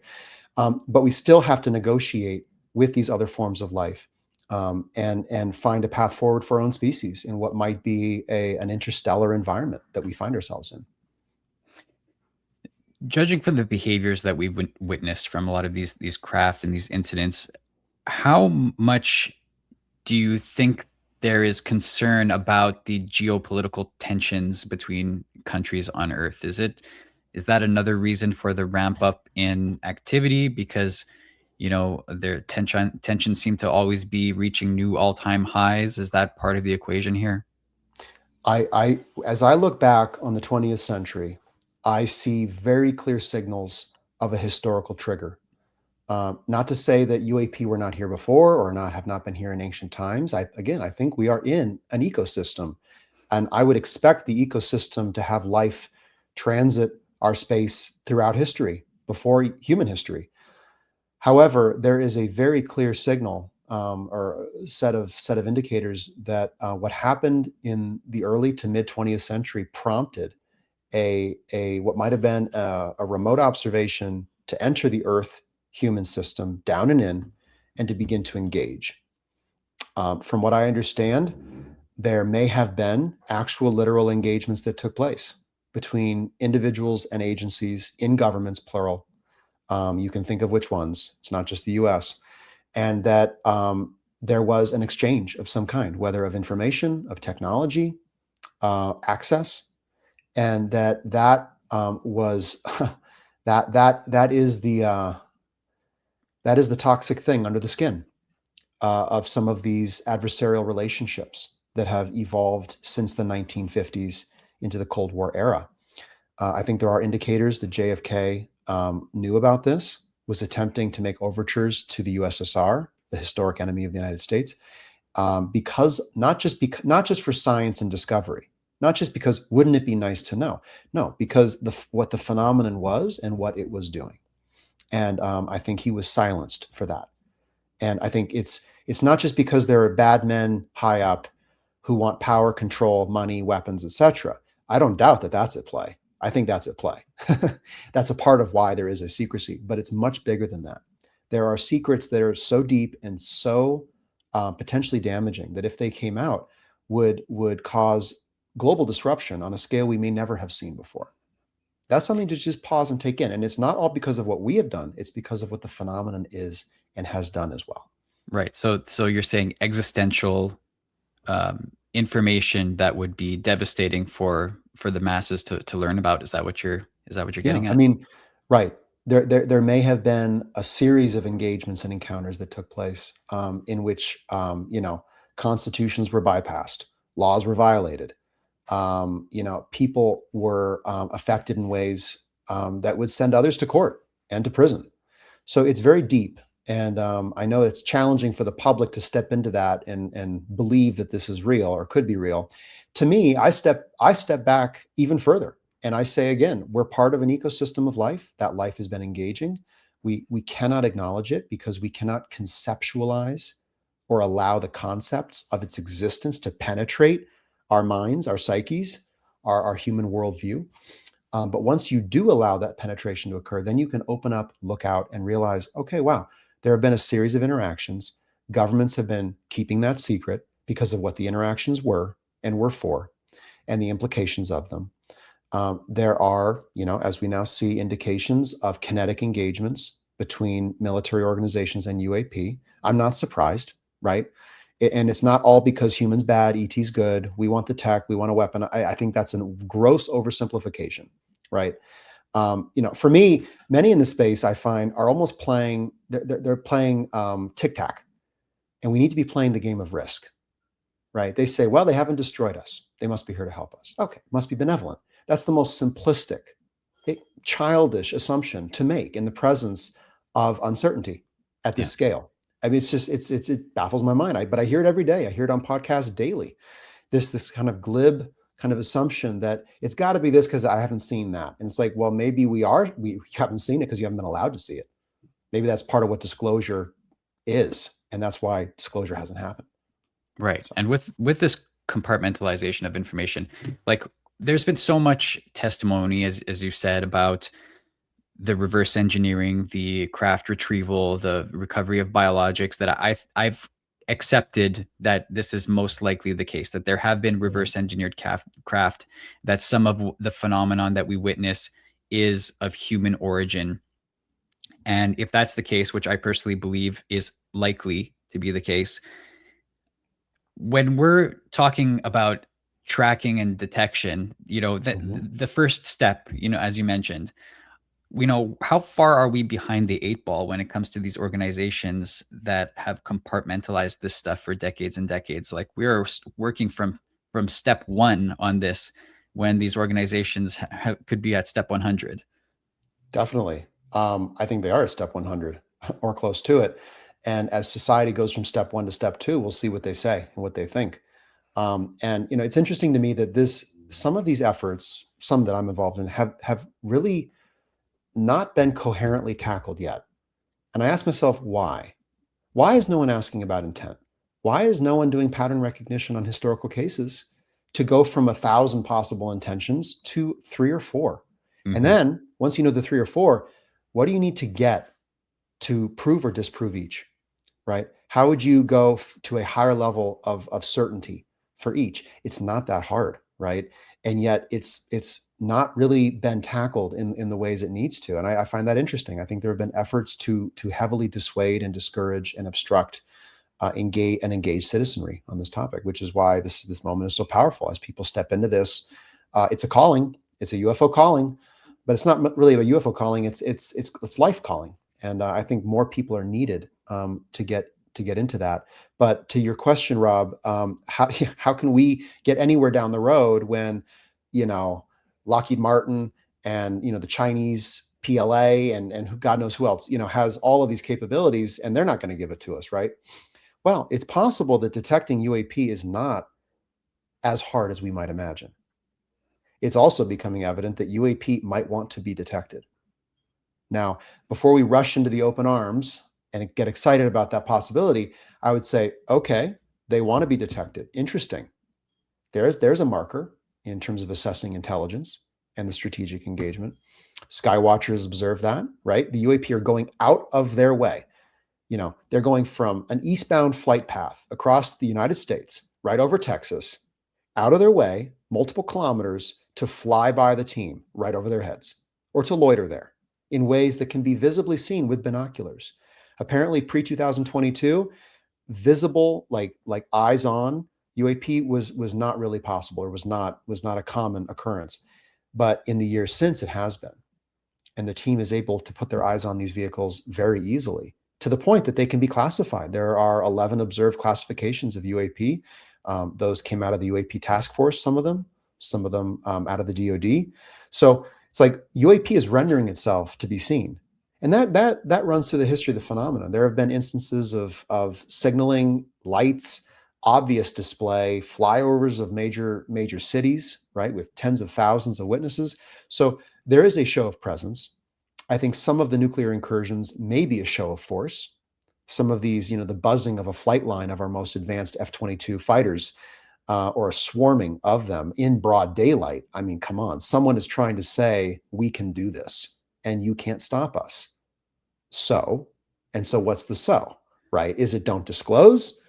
But we still have to negotiate with these other forms of life, and find a path forward for our own species in what might be an interstellar environment that we find ourselves in. Judging from the behaviors that we've witnessed from a lot of these craft and these incidents, how much do you think there is concern about the geopolitical tensions between countries on Earth? Is that another reason for the ramp up in activity? Because their tensions seem to always be reaching new all-time highs. Is that part of the equation here? As I look back on the 20th century, I see very clear signals of a historical trigger. Not to say that UAP were not here before or have not been here in ancient times. I think we are in an ecosystem, and I would expect the ecosystem to have life transit our space throughout history, before human history. However, there is a very clear signal, or set of indicators that what happened in the early to mid 20th century prompted a what might have been a remote observation to enter the Earth human system down and to begin to engage. From what I understand, there may have been actual literal engagements that took place between individuals and agencies in governments, plural. You can think of which ones. It's not just the US. And that there was an exchange of some kind, whether of information, of technology, access, and that was that is the toxic thing under the skin of some of these adversarial relationships that have evolved since the 1950s into the Cold War era. I think there are indicators that JFK knew about this, was attempting to make overtures to the USSR, the historic enemy of the United States, because not just for science and discovery, not just because wouldn't it be nice to know? No, because what the phenomenon was and what it was doing. And I think he was silenced for that. And I think it's not just because there are bad men high up who want power, control, money, weapons, etc. I don't doubt that that's at play. I think that's at play. That's a part of why there is a secrecy, but it's much bigger than that. There are secrets that are so deep and so potentially damaging that if they came out, would cause global disruption on a scale we may never have seen before. That's something to just pause and take in. And it's not all because of what we have done, it's because of what the phenomenon is and has done as well. Right. So you're saying existential information that would be devastating for the masses to learn about. Is that what you're Yeah, getting I at? mean, right. There may have been a series of engagements and encounters that took place in which, constitutions were bypassed, laws were violated, people were affected in ways that would send others to court and to prison. So it's very deep. And I know it's challenging for the public to step into that and believe that this is real or could be real. To me, I step back even further. And I say again, we're part of an ecosystem of life. That life has been engaging. We cannot acknowledge it because we cannot conceptualize or allow the concepts of its existence to penetrate our minds, our psyches, our human worldview. But once you do allow that penetration to occur, then you can open up, look out, and realize, okay, wow, there have been a series of interactions. Governments have been keeping that secret because of what the interactions were and were for, and the implications of them. There are, as we now see, indications of kinetic engagements between military organizations and UAP. I'm not surprised, right? And it's not all because humans bad, ET's good. We want the tech, we want a weapon. I think that's a gross oversimplification, right? For me, many in the space I find are almost playing. They're playing tic tac, and we need to be playing the game of risk, right? They say, well, they haven't destroyed us. They must be here to help us. Okay, must be benevolent. That's the most simplistic, childish assumption to make in the presence of uncertainty at this Yeah. scale. I mean, it baffles my mind. But I hear it every day. I hear it on podcasts daily. This kind of glib kind of assumption that it's got to be this because I haven't seen that. And it's like, well, maybe we haven't seen it because you haven't been allowed to see it. Maybe that's part of what disclosure is, and that's why disclosure hasn't happened. Right. So. And with this compartmentalization of information, like there's been so much testimony, as you said, about the reverse engineering, the craft retrieval, the recovery of biologics, that I've accepted that this is most likely the case, that there have been reverse engineered craft, that some of the phenomenon that we witness is of human origin. And if that's the case, which I personally believe is likely to be the case, when we're talking about tracking and detection, the first step, as you mentioned, how far are we behind the 8 ball when it comes to these organizations that have compartmentalized this stuff for decades and decades? Like, we are working from step 1 on this when these organizations could be at step 100. Definitely. I think they are at step 100 or close to it. And as society goes from step 1 to step 2, we'll see what they say and what they think. And it's interesting to me that some of these efforts, some that I'm involved in, have really not been coherently tackled yet. And I ask myself, why? Why is no one asking about intent? Why is no one doing pattern recognition on historical cases to go from 1,000 possible intentions to 3 or 4? Mm-hmm. And then once you know the 3 or 4, what do you need to get to prove or disprove each, right? How would you go to a higher level of certainty for each? It's not that hard, right? And yet it's not really been tackled in the ways it needs to. And I find that interesting. I think there have been efforts to heavily dissuade and discourage and obstruct engaged citizenry on this topic, which is why this moment is so powerful as people step into this. It's a calling. It's a UFO calling, but it's not really a UFO calling. It's life calling. And I think more people are needed to get into that. But to your question, Rob, how can we get anywhere down the road when, Lockheed Martin and, the Chinese PLA and God knows who else, has all of these capabilities, and they're not going to give it to us, right? Well, it's possible that detecting UAP is not as hard as we might imagine. It's also becoming evident that UAP might want to be detected. Now, before we rush into the open arms and get excited about that possibility, I would say, okay, they want to be detected. Interesting. There's a marker in terms of assessing intelligence and the strategic engagement. Skywatchers observe that, right? The UAP are going out of their way. They're going from an eastbound flight path across the United States, right over Texas, out of their way, multiple kilometers, to fly by the team right over their heads, or to loiter there in ways that can be visibly seen with binoculars. Apparently, pre-2022, visible, like eyes on UAP was not really possible, or was not a common occurrence. But in the years since, it has been. And the team is able to put their eyes on these vehicles very easily, to the point that they can be classified. There are 11 observed classifications of UAP. Those came out of the UAP task force, some of them out of the DoD. So it's like UAP is rendering itself to be seen. And that runs through the history of the phenomenon. There have been instances of signaling, lights, obvious display, flyovers of major cities, right, with tens of thousands of witnesses. So there is a show of presence. I think some of the nuclear incursions may be a show of force. Some of these, the buzzing of a flight line of our most advanced F-22 fighters, or a swarming of them in broad daylight. I mean, come on. Someone is trying to say, we can do this, and you can't stop us. So what's the so, right? Is it don't disclose?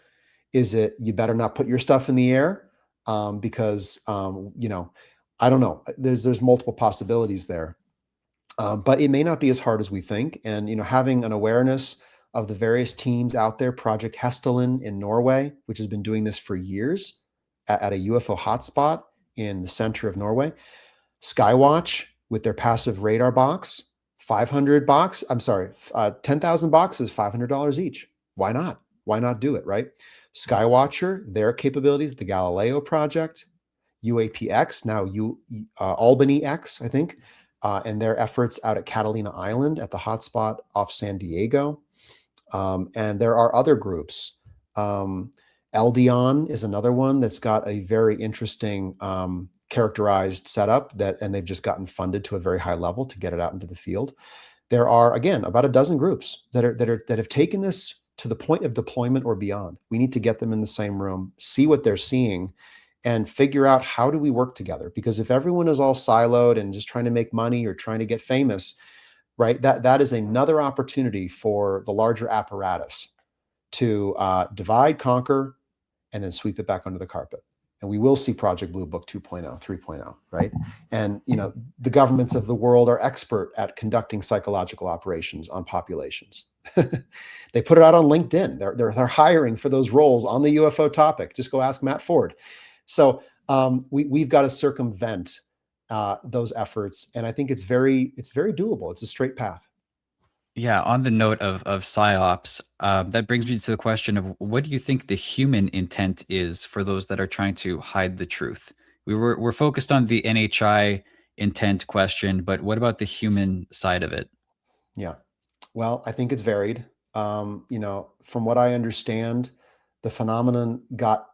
Is it you better not put your stuff in the air? Because, I don't know. There's multiple possibilities there. But it may not be as hard as we think. And, having an awareness of the various teams out there, Project Hestelin in Norway, which has been doing this for years at a UFO hotspot in the center of Norway. Skywatch with their passive radar box, 500 box. I'm sorry, 10,000 boxes, $500 each. Why not? Why not do it, right? Skywatcher, their capabilities, the Galileo project, UAPX, now Albany X, I think, and their efforts out at Catalina Island at the hotspot off San Diego. And there are other groups. Eldion is another one that's got a very interesting characterized setup and they've just gotten funded to a very high level to get it out into the field. There are, again, about a dozen groups that have taken this to the point of deployment or beyond. We need to get them in the same room, see what they're seeing, and figure out how do we work together. Because if everyone is all siloed and just trying to make money or trying to get famous, right, that is another opportunity for the larger apparatus to divide, conquer, and then sweep it back under the carpet. And we will see Project Blue Book 2.0, 3.0, right? And the governments of the world are expert at conducting psychological operations on populations. They put it out on LinkedIn. They're hiring for those roles on the UFO topic. Just go ask Matt Ford. So we've got to circumvent those efforts, and I think it's very doable. It's a straight path. Yeah, on the note of psyops, that brings me to the question of what do you think the human intent is for those that are trying to hide the truth? We're focused on the NHI intent question, but what about the human side of it? Yeah, well, I think it's varied. From what I understand, the phenomenon got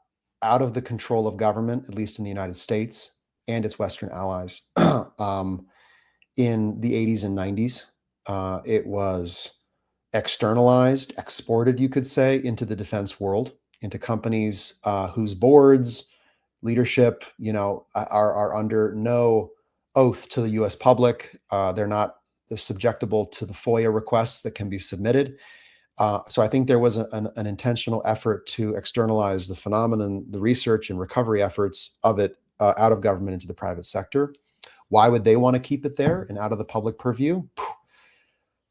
out of the control of government, at least in the United States and its Western allies, in the 80s and 90s. It was externalized, exported, you could say, into the defense world, into companies whose boards, leadership, are under no oath to the U.S. public. They're not subjectable to the FOIA requests that can be submitted. So I think there was an intentional effort to externalize the phenomenon, the research and recovery efforts of it out of government into the private sector. Why would they want to keep it there and out of the public purview?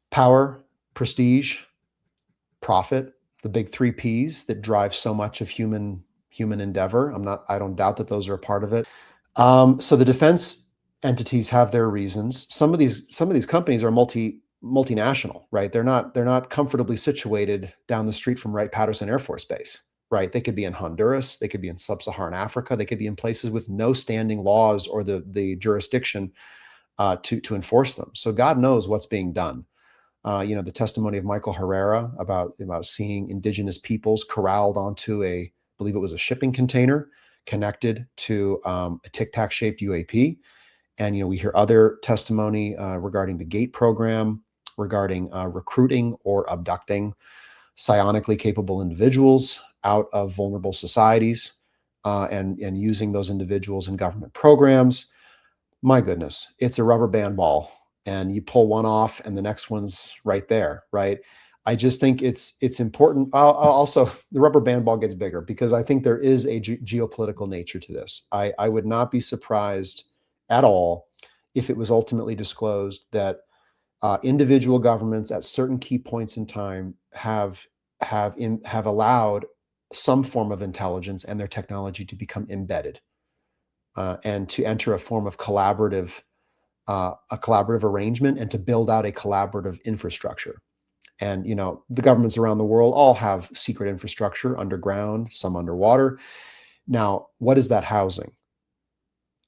Power, prestige, profit, the big 3 Ps that drive so much of human endeavor. I don't doubt that those are a part of it. So the defense entities have their reasons. Some of these companies are multinational, right? They're not comfortably situated down the street from Wright-Patterson Air Force Base, right? They could be in Honduras, they could be in sub-Saharan Africa, they could be in places with no standing laws or the jurisdiction to enforce them. So God knows what's being done. The testimony of Michael Herrera about seeing indigenous peoples corralled onto I believe it was a shipping container connected to a Tic Tac shaped UAP. And, we hear other testimony regarding the GATE program, regarding recruiting or abducting psionically capable individuals out of vulnerable societies, and using those individuals in government programs. My goodness, it's a rubber band ball, and you pull one off and the next one's right there, right? I just think it's important. I'll also, the rubber band ball gets bigger because I think there is a geopolitical nature to this. I would not be surprised at all if it was ultimately disclosed that individual governments at certain key points in time have allowed some form of intelligence and their technology to become embedded, and to enter a form of a collaborative arrangement, and to build out a collaborative infrastructure. And the governments around the world all have secret infrastructure underground, some underwater. Now, what is that housing?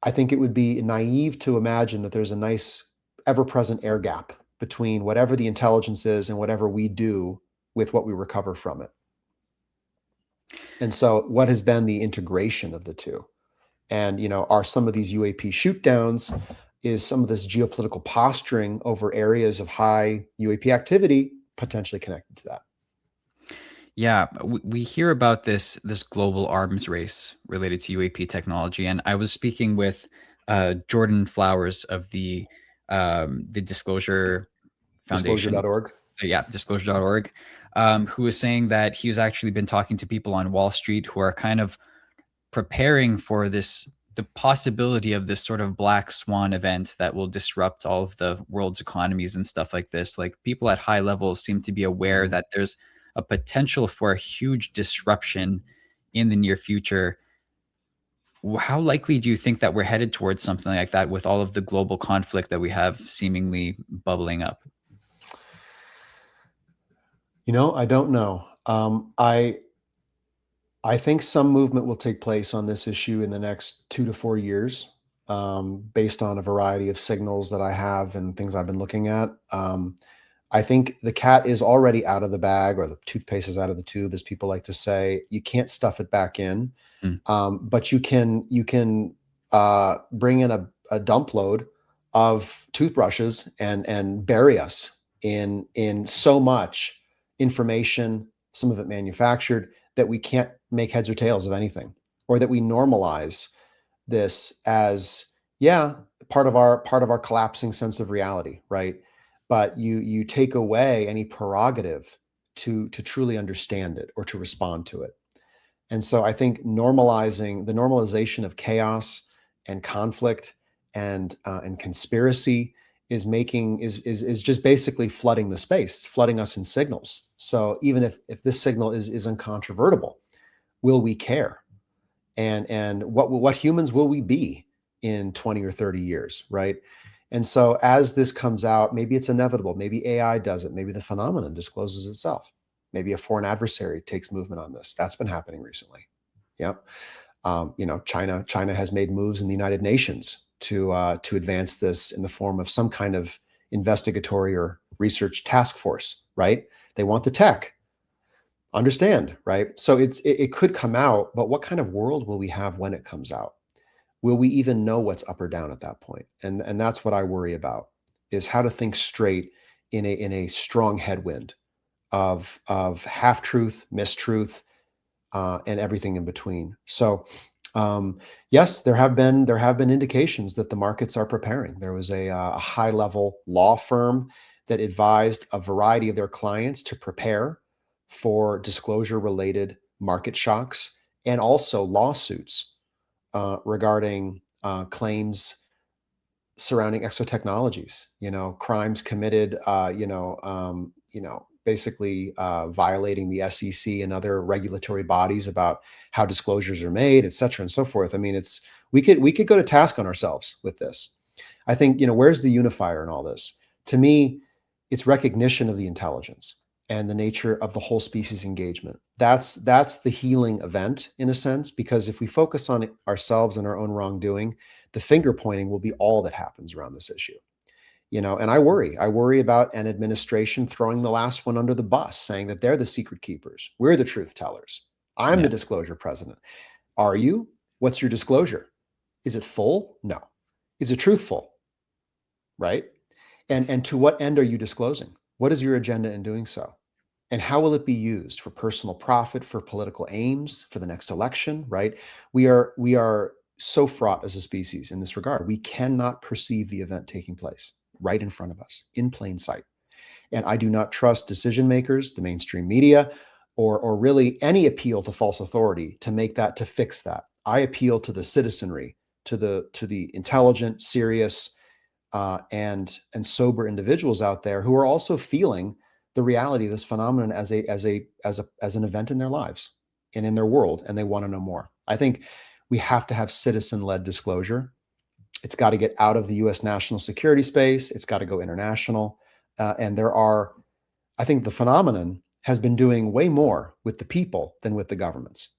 I think it would be naive to imagine that there's a nice ever-present air gap between whatever the intelligence is and whatever we do with what we recover from it. And so what has been the integration of the two? And, are some of these UAP shoot downs, is some of this geopolitical posturing over areas of high UAP activity potentially connected to that? Yeah, we hear about this global arms race related to UAP technology, and I was speaking with Jordan Flowers of the Disclosure Foundation. Disclosure.org. Yeah, disclosure.org, who was saying that he's actually been talking to people on Wall Street who are kind of preparing for the possibility of this sort of black swan event that will disrupt all of the world's economies and stuff like this. Like, people at high levels seem to be aware that there's a potential for a huge disruption in the near future. How likely do you think that we're headed towards something like that with all of the global conflict that we have seemingly bubbling up? I don't know. I think some movement will take place on this issue in the next 2 to 4 years, based on a variety of signals that I have and things I've been looking at. I think the cat is already out of the bag, or the toothpaste is out of the tube, as people like to say. You can't stuff it back in, Mm. but you can bring in a dump load of toothbrushes and bury us in so much information, some of it manufactured, that we can't make heads or tails of anything, or that we normalize this as, yeah, part of our collapsing sense of reality, right? But you take away any prerogative to truly understand it or to respond to it. And so I think normalization of chaos and conflict and conspiracy is just basically flooding the space. It's flooding us in signals. So even if this signal is uncontrovertible, will we care? And what humans will we be in 20 or 30 years, right? And so as this comes out, maybe it's inevitable. Maybe AI does it. Maybe the phenomenon discloses itself. Maybe a foreign adversary takes movement on this. That's been happening recently. Yep. China has made moves in the United Nations to advance this in the form of some kind of investigatory or research task force, right? They want the tech. Understand, right? So it could come out, but what kind of world will we have when it comes out? Will we even know what's up or down at that point? And that's what I worry about, is how to think straight in a strong headwind of half truth, mistruth, and everything in between. So yes, there have been indications that the markets are preparing. There was a high level law firm that advised a variety of their clients to prepare for disclosure related market shocks, and also lawsuits regarding claims surrounding exotechnologies, crimes committed, basically violating the SEC and other regulatory bodies about how disclosures are made, et cetera, and so forth. I mean, we could go to task on ourselves with this. I think, where's the unifier in all this? To me, it's recognition of the intelligence and the nature of the whole species engagement. That's the healing event, in a sense, because if we focus on ourselves and our own wrongdoing, the finger pointing will be all that happens around this issue. And I worry about an administration throwing the last one under the bus, saying that they're the secret keepers. We're the truth tellers. I'm the disclosure president. Are you? What's your disclosure? Is it full? No. Is it truthful? Right? And to what end are you disclosing? What is your agenda in doing so? And how will it be used for personal profit, for political aims, for the next election, right? We are so fraught as a species in this regard. We cannot perceive the event taking place right in front of us, in plain sight. And I do not trust decision makers, the mainstream media, or really any appeal to false authority to fix that. I appeal to the citizenry, to the intelligent, serious, and sober individuals out there who are also feeling the reality of this phenomenon as an event in their lives and in their world, and they want to know more. I think we have to have citizen-led disclosure. It's got to get out of the U.S. national security space. It's got to go international. And I think the phenomenon has been doing way more with the people than with the governments.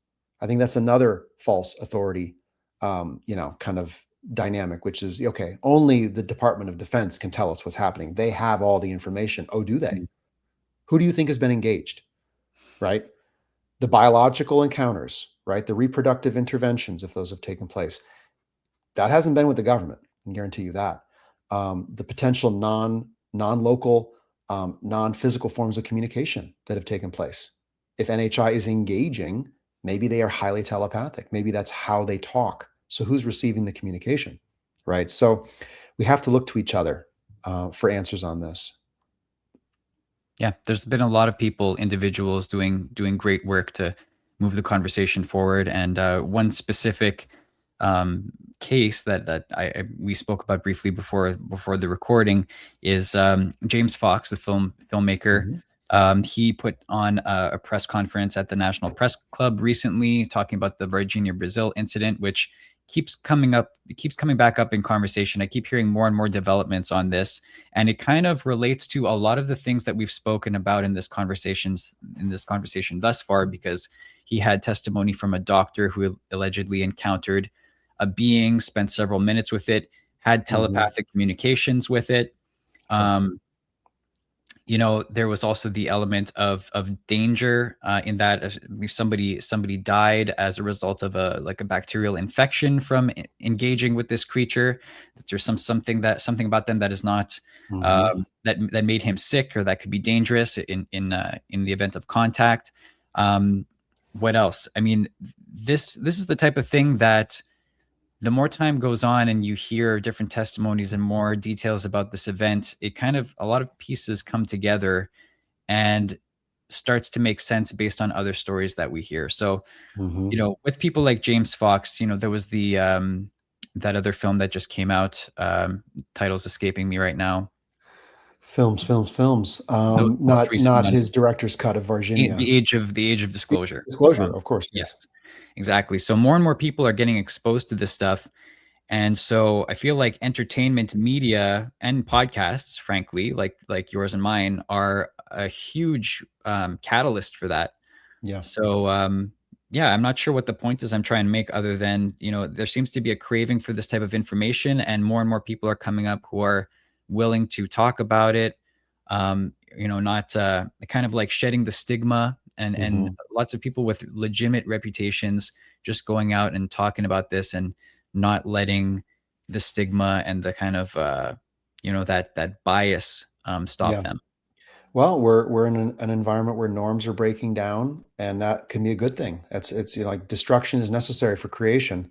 I think that's another false authority, kind of dynamic, which is, okay, only the Department of Defense can tell us what's happening. They have all the information. Oh, do they? Mm. Who do you think has been engaged, right? The biological encounters, right? The reproductive interventions, if those have taken place. That hasn't been with the government. I can guarantee you that. The potential non-local, non-physical forms of communication that have taken place. If NHI is engaging, maybe they are highly telepathic. Maybe that's how they talk. So who's receiving the communication, right? So we have to look to each other for answers on this. Yeah, there's been a lot of people, individuals doing great work to move the conversation forward. And one specific case that we spoke about briefly before the recording is James Fox, the filmmaker. Mhm. He put on a press conference at the National Press Club recently, talking about the Virginia, Brazil incident, which keeps coming up. It keeps coming back up in conversation. I keep hearing more and more developments on this, and it kind of relates to a lot of the things that we've spoken about in this conversation thus far, because he had testimony from a doctor who allegedly encountered a being, spent several minutes with it, had Mhm. telepathic communications with it. Yeah. There was also the element of danger in that if somebody died as a result of a bacterial infection from engaging with this creature. That there's something about them that is not Mhm. that made him sick, or that could be dangerous in the event of contact. What else? I mean, this is the type of thing that the more time goes on and you hear different testimonies and more details about this event, it kind of, a lot of pieces come together and starts to make sense based on other stories that we hear. So, Mhm. with people like James Fox, there was the that other film that just came out. Title's escaping me right now. Films. The most recent Not one, his director's cut of Virginia. the age of disclosure. Disclosure, of course, yes. Yes, exactly. So more and more people are getting exposed to this stuff. And so I feel like entertainment media and podcasts, frankly, like yours and mine, are a huge catalyst for that. Yeah. So yeah, I'm not sure what the point is I'm trying to make, other than there seems to be a craving for this type of information, and more people are coming up who are willing to talk about it. Not kind of like shedding the stigma, and Mhm. lots of people with legitimate reputations just going out and talking about this, and not letting the stigma and the kind of that bias stop Yeah. them. Well, we're in an environment where norms are breaking down, and that can be a good thing. It's like destruction is necessary for creation,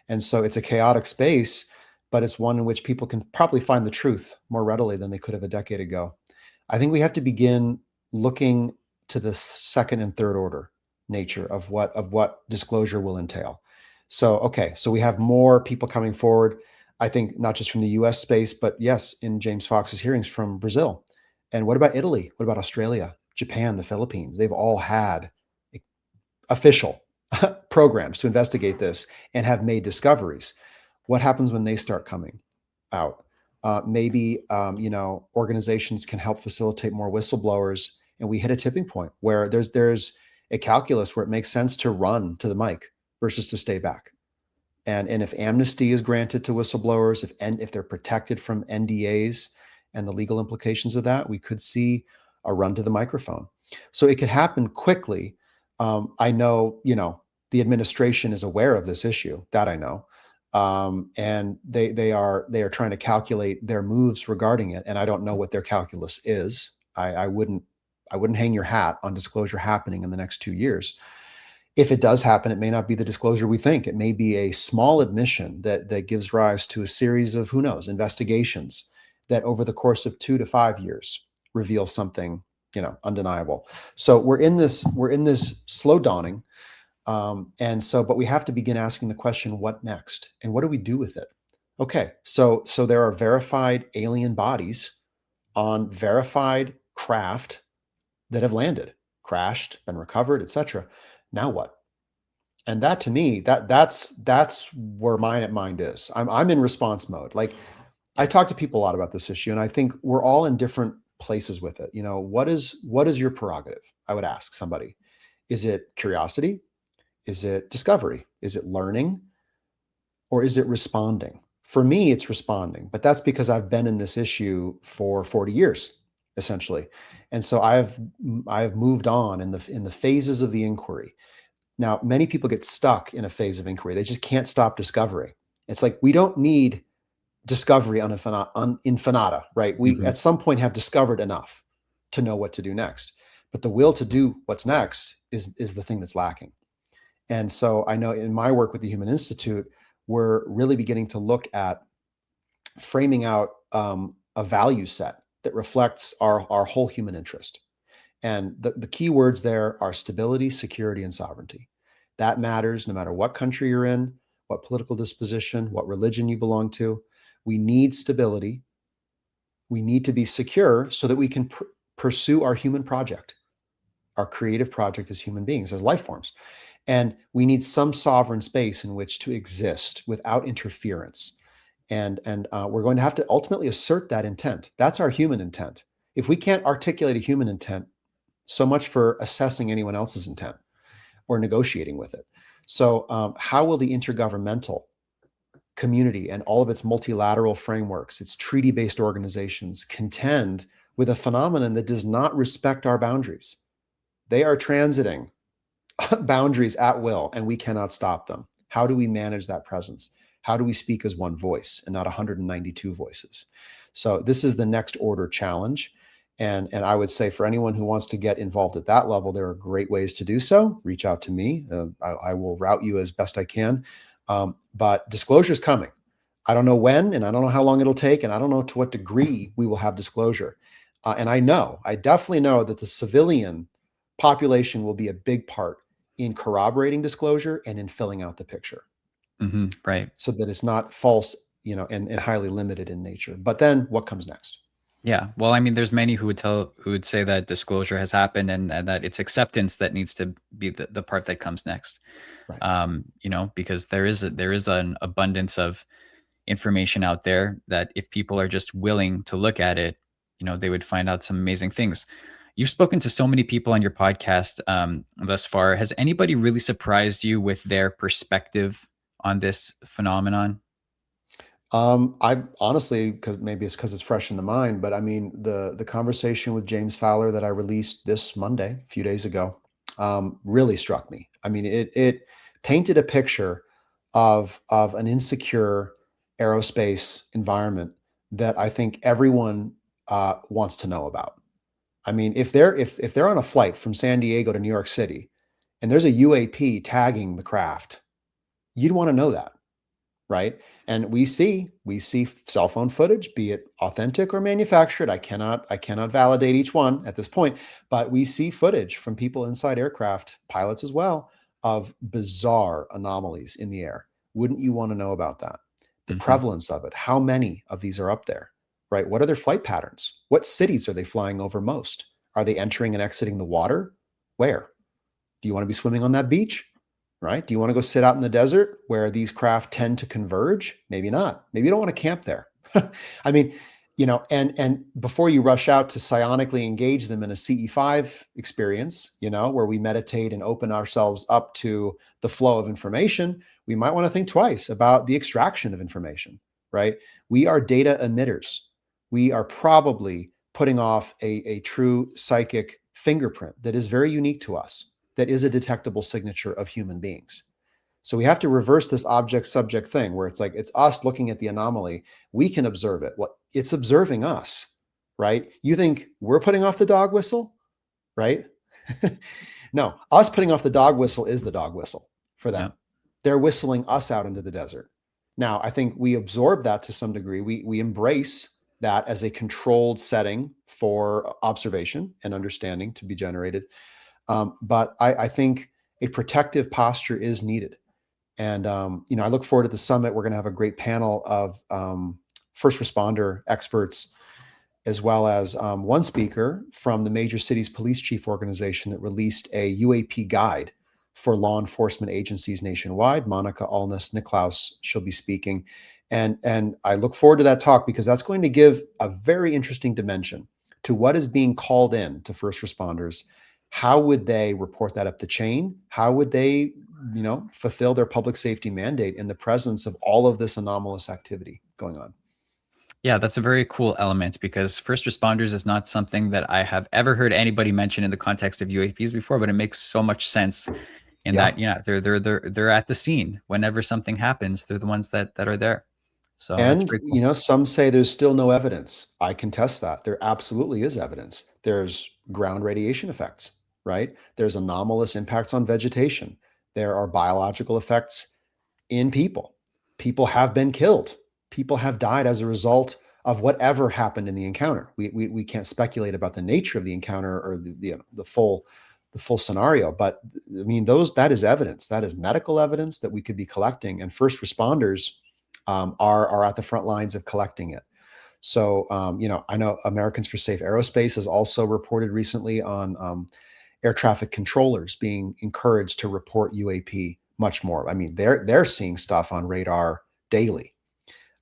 and so it's a chaotic space, but it's one in which people can probably find the truth more readily than they could have a decade ago. I think we have to begin looking to the second and third order nature of what disclosure will entail. So, okay, so we have more people coming forward. I think not just from the U.S. space, but yes, in James Fox's hearings from Brazil. And what about Italy? What about Australia, Japan, the Philippines? They've all had official programs to investigate this and have made discoveries. What happens when they start coming out? Maybe organizations can help facilitate more whistleblowers, and we hit a tipping point where there's a calculus where it makes sense to run to the mic versus to stay back. And if amnesty is granted to whistleblowers, if they're protected from NDAs and the legal implications of that, we could see a run to the microphone. So it could happen quickly. I know, the administration is aware of this issue. That I know. and they are trying to calculate their moves regarding it. And I don't know what their calculus is. I wouldn't hang your hat on disclosure happening in the next 2 years. If it does happen, it may not be the disclosure we think. It may be a small admission that gives rise to a series of, who knows, investigations that over the course of 2 to 5 years reveal something, undeniable. So we're in this slow dawning. But we have to begin asking the question, what next? And what do we do with it? Okay, so there are verified alien bodies on verified craft that have landed, crashed, been recovered, etc. Now what? And that, to me, that's where my mind is. I'm in response mode. Like, I talk to people a lot about this issue, and I think we're all in different places with it. What is your prerogative? I would ask somebody. Is it curiosity? Is it discovery? Is it learning? Or is it responding? For me, it's responding, but that's because I've been in this issue for 40 years, essentially. And so I've moved on in the phases of the inquiry. Now, many people get stuck in a phase of inquiry. They just can't stop discovering. It's like, we don't need discovery on infinita, right? We Mhm. at some point have discovered enough to know what to do next. But the will to do what's next is the thing that's lacking. And so I know in my work with the Human Institute, we're really beginning to look at framing out a value set that reflects our whole human interest. And the key words there are stability, security, and sovereignty. That matters no matter what country you're in, what political disposition, what religion you belong to. We need stability. We need to be secure so that we can pursue our human project, our creative project as human beings, as life forms. And we need some sovereign space in which to exist without interference. And we're going to have to ultimately assert that intent. That's our human intent. If we can't articulate a human intent, so much for assessing anyone else's intent or negotiating with it. So how will the intergovernmental community and all of its multilateral frameworks, its treaty-based organizations, contend with a phenomenon that does not respect our boundaries? They are transiting boundaries at will, and we cannot stop them. How do we manage that presence? How do we speak as one voice and not 192 voices? So this is the next order challenge. And I would say, for anyone who wants to get involved at that level, there are great ways to do so. Reach out to me. I will route you as best I can. But disclosure is coming. I don't know when, and I don't know how long it'll take, and I don't know to what degree we will have disclosure. And I definitely know that the civilian population will be a big part in corroborating disclosure and in filling out the picture. Right. So that it's not false, and highly limited in nature. But then what comes next? Yeah. Well, I mean, there's many who would say that disclosure has happened and that it's acceptance that needs to be the part that comes next. Right. Because there is an abundance of information out there that if people are just willing to look at it, they would find out some amazing things. You've spoken to so many people on your podcast thus far. Has anybody really surprised you with their perspective on this phenomenon? I honestly, because maybe it's because it's fresh in the mind, but I mean, the conversation with James Fowler that I released this Monday, a few days ago, really struck me. I mean, it painted a picture of an insecure aerospace environment that I think everyone wants to know about. I mean, if they're on a flight from San Diego to New York City, and there's a UAP tagging the craft, you'd want to know that, right? And we see cell phone footage, be it authentic or manufactured. I cannot validate each one at this point, but we see footage from people inside aircraft, pilots as well, of bizarre anomalies in the air. Wouldn't you want to know about that? The prevalence of it, how many of these are up there, right? What are their flight patterns? What cities are they flying over most? Are they entering and exiting the water? Where? Do you want to be swimming on that beach? Right? Do you want to go sit out in the desert where these craft tend to converge? Maybe not. Maybe you don't want to camp there. I mean, and before you rush out to psionically engage them in a CE5 experience, where we meditate and open ourselves up to the flow of information, we might want to think twice about the extraction of information, right? We are data emitters. We are probably putting off a true psychic fingerprint that is very unique to us, that is a detectable signature of human beings. So we have to reverse this object subject thing where it's like, it's us looking at the anomaly. We can observe it. What it's observing us, right? You think we're putting off the dog whistle, right? No, us putting off the dog whistle is the dog whistle for them. Yeah. They're whistling us out into the desert. Now, I think we absorb that to some degree. We embrace that as a controlled setting for observation and understanding to be generated. But I think a protective posture is needed. And, I look forward to the summit. We're going to have a great panel of first responder experts, as well as one speaker from the Major Cities Police Chief Organization that released a UAP guide for law enforcement agencies nationwide. Monica Alness-Niklaus, she'll be speaking. And I look forward to that talk because that's going to give a very interesting dimension to what is being called in to first responders. How would they report that up the chain? How would they, fulfill their public safety mandate in the presence of all of this anomalous activity going on? Yeah, that's a very cool element because first responders is not something that I have ever heard anybody mention in the context of UAPs before, but it makes so much sense in that, they're at the scene whenever something happens. They're the ones that are there. So that's And, pretty cool. some say there's still no evidence. I contest that. There absolutely is evidence. There's ground radiation effects, right? There's anomalous impacts on vegetation. There are biological effects in people. People have been killed. People have died as a result of whatever happened in the encounter. We can't speculate about the nature of the encounter or the full scenario, but I mean that is evidence. That is medical evidence that we could be collecting, and first responders are at the front lines of collecting it. So I know Americans for Safe Aerospace has also reported recently on air traffic controllers being encouraged to report UAP much more. I mean, they're seeing stuff on radar daily.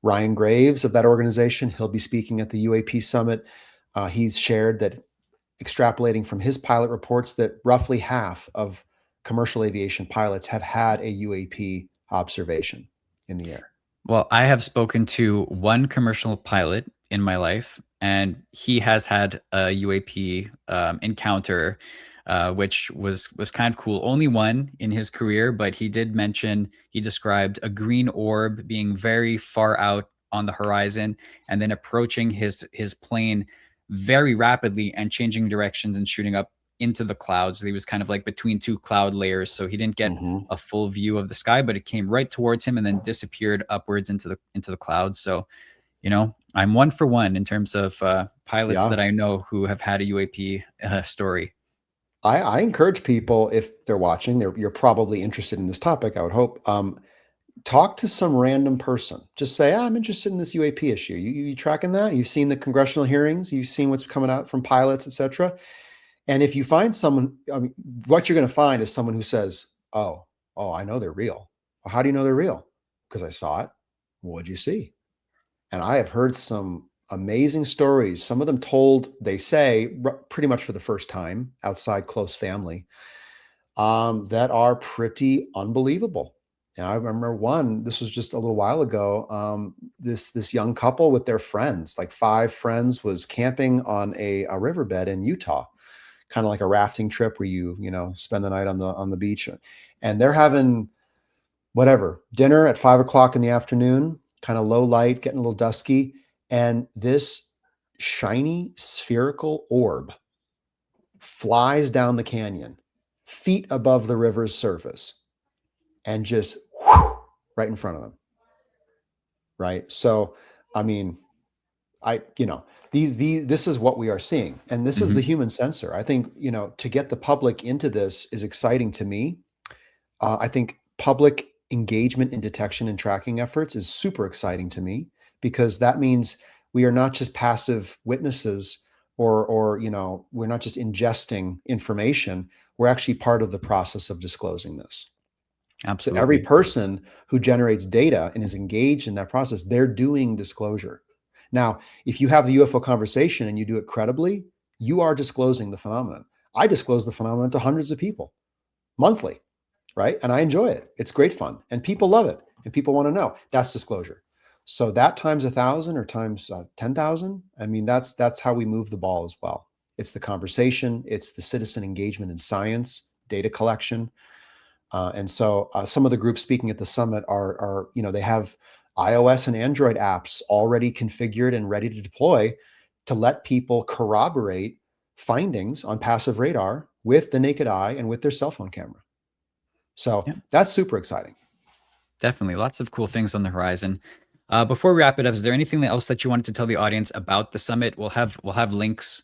Ryan Graves of that organization, he'll be speaking at the UAP summit. He's shared that extrapolating from his pilot reports that roughly half of commercial aviation pilots have had a UAP observation in the air. Well, I have spoken to one commercial pilot in my life, and he has had a UAP encounter, which was kind of cool. Only one in his career, but he did mention he described a green orb being very far out on the horizon, and then approaching his plane very rapidly and changing directions and shooting up into the clouds. He was kind of like between two cloud layers, so he didn't get a full view of the sky, but it came right towards him and then disappeared upwards into the clouds. So, I'm one for one in terms of pilots that I know who have had a UAP story. I encourage people, if they're watching, you're probably interested in this topic, I would hope. Talk to some random person. Just say, I'm interested in this UAP issue. You tracking that? You've seen the congressional hearings. You've seen what's coming out from pilots, etc. And if you find someone, what you're going to find is someone who says, oh, I know they're real. Well, how do you know they're real? Because I saw it. What'd you see? And I have heard some amazing stories. Some of them told, they say, pretty much for the first time outside close family, that are pretty unbelievable. And I remember one, this was just a little while ago, this young couple with their friends, like 5 friends, was camping on a riverbed in Utah, kind of like a rafting trip where you spend the night on the beach, and they're having dinner at 5 o'clock in the afternoon, kind of low light, getting a little dusky. And this shiny spherical orb flies down the canyon, feet above the river's surface, and just right in front of them. Right. So, I mean, this is what we are seeing, and this is the human sensor. I think, to get the public into this is exciting to me. I think public engagement in detection and tracking efforts is super exciting to me, because that means we are not just passive witnesses or we're not just ingesting information. We're actually part of the process of disclosing this. Absolutely. So every person who generates data and is engaged in that process, they're doing disclosure. Now, if you have the UFO conversation and you do it credibly, you are disclosing the phenomenon. I disclose the phenomenon to hundreds of people monthly, right? And I enjoy it. It's great fun, and people love it, and people want to know. That's disclosure. So that times 1,000 or times 10,000, I mean, that's how we move the ball as well. It's the conversation. It's the citizen engagement in science, data collection. And so some of the groups speaking at the summit are, they have iOS and Android apps already configured and ready to deploy to let people corroborate findings on passive radar with the naked eye and with their cell phone camera. So Yeah. that's super exciting. Definitely. Lots of cool things on the horizon. Before we wrap it up, is there anything else that you wanted to tell the audience about the summit? We'll have links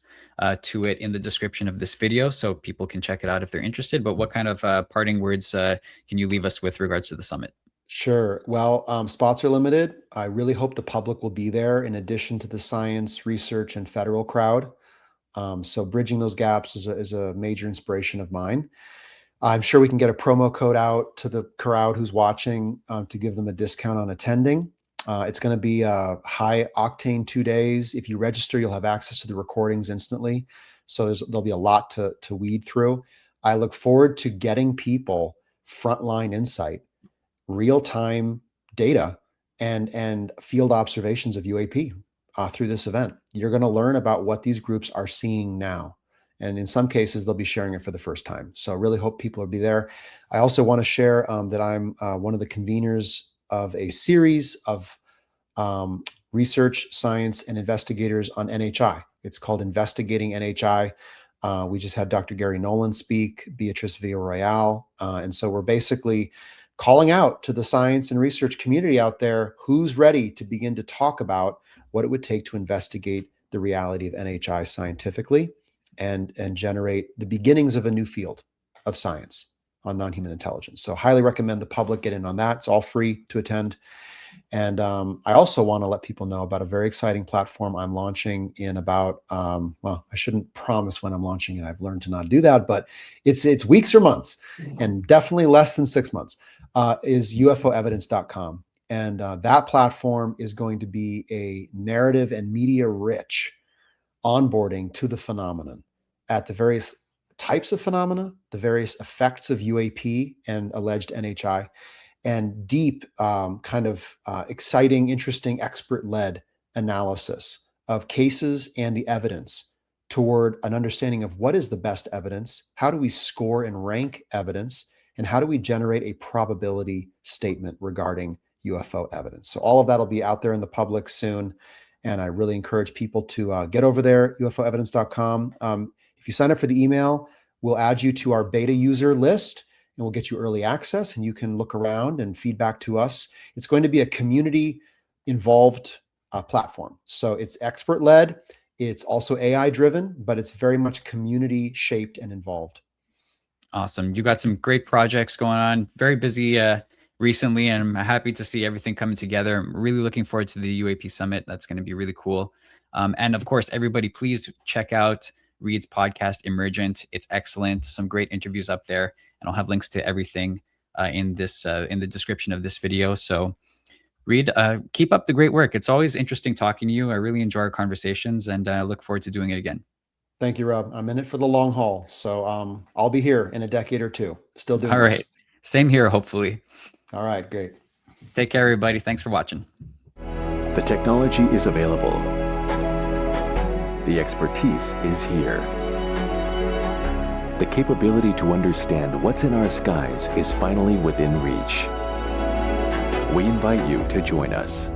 to it in the description of this video so people can check it out if they're interested. But what kind of parting words can you leave us with regards to the summit? Sure. Well, spots are limited. I really hope the public will be there in addition to the science, research, and federal crowd. So bridging those gaps is a major inspiration of mine. I'm sure we can get a promo code out to the crowd who's watching to give them a discount on attending. It's going to be a high octane 2 days. If you register, you'll have access to the recordings instantly. So there'll be a lot to weed through. I look forward to getting people frontline insight, real-time data, and field observations of UAP through this event. You're going to learn about what these groups are seeing now. And in some cases, they'll be sharing it for the first time. So I really hope people will be there. I also want to share that I'm one of the conveners of a series of research, science, and investigators on NHI. It's called Investigating NHI. We just had Dr. Gary Nolan speak, Beatrice Villarreal. And so we're basically calling out to the science and research community out there who's ready to begin to talk about what it would take to investigate the reality of NHI scientifically and generate the beginnings of a new field of science on non-human intelligence. So highly recommend the public get in on that. It's all free to attend. And I also want to let people know about a very exciting platform I'm launching in about, well, I shouldn't promise when I'm launching it. I've learned to not do that, but it's weeks or months, and definitely less than 6 months, is UFOevidence.com. And that platform is going to be a narrative and media-rich onboarding to the phenomenon at the various types of phenomena, the various effects of UAP and alleged NHI, and deep, exciting, interesting, expert-led analysis of cases and the evidence toward an understanding of what is the best evidence, how do we score and rank evidence, and how do we generate a probability statement regarding UFO evidence. So all of that will be out there in the public soon. And I really encourage people to get over there, UFOevidence.com. If you sign up for the email, we'll add you to our beta user list, and we'll get you early access, and you can look around and feedback to us. It's going to be a community-involved platform. So it's expert-led. It's also AI-driven, but it's very much community-shaped and involved. Awesome. You got some great projects going on. Very busy recently, and I'm happy to see everything coming together. I'm really looking forward to the UAP Summit. That's going to be really cool. And of course, everybody, please check out Reed's podcast, Emergent. It's excellent. Some great interviews up there, and I'll have links to everything in the description of this video. So, Reed, keep up the great work. It's always interesting talking to you. I really enjoy our conversations, and I look forward to doing it again. Thank you, Rob. I'm in it for the long haul. So I'll be here in a decade or two, still doing All right. this. Same here, hopefully. All right, great. Take care, everybody. Thanks for watching. The technology is available. The expertise is here. The capability to understand what's in our skies is finally within reach. We invite you to join us.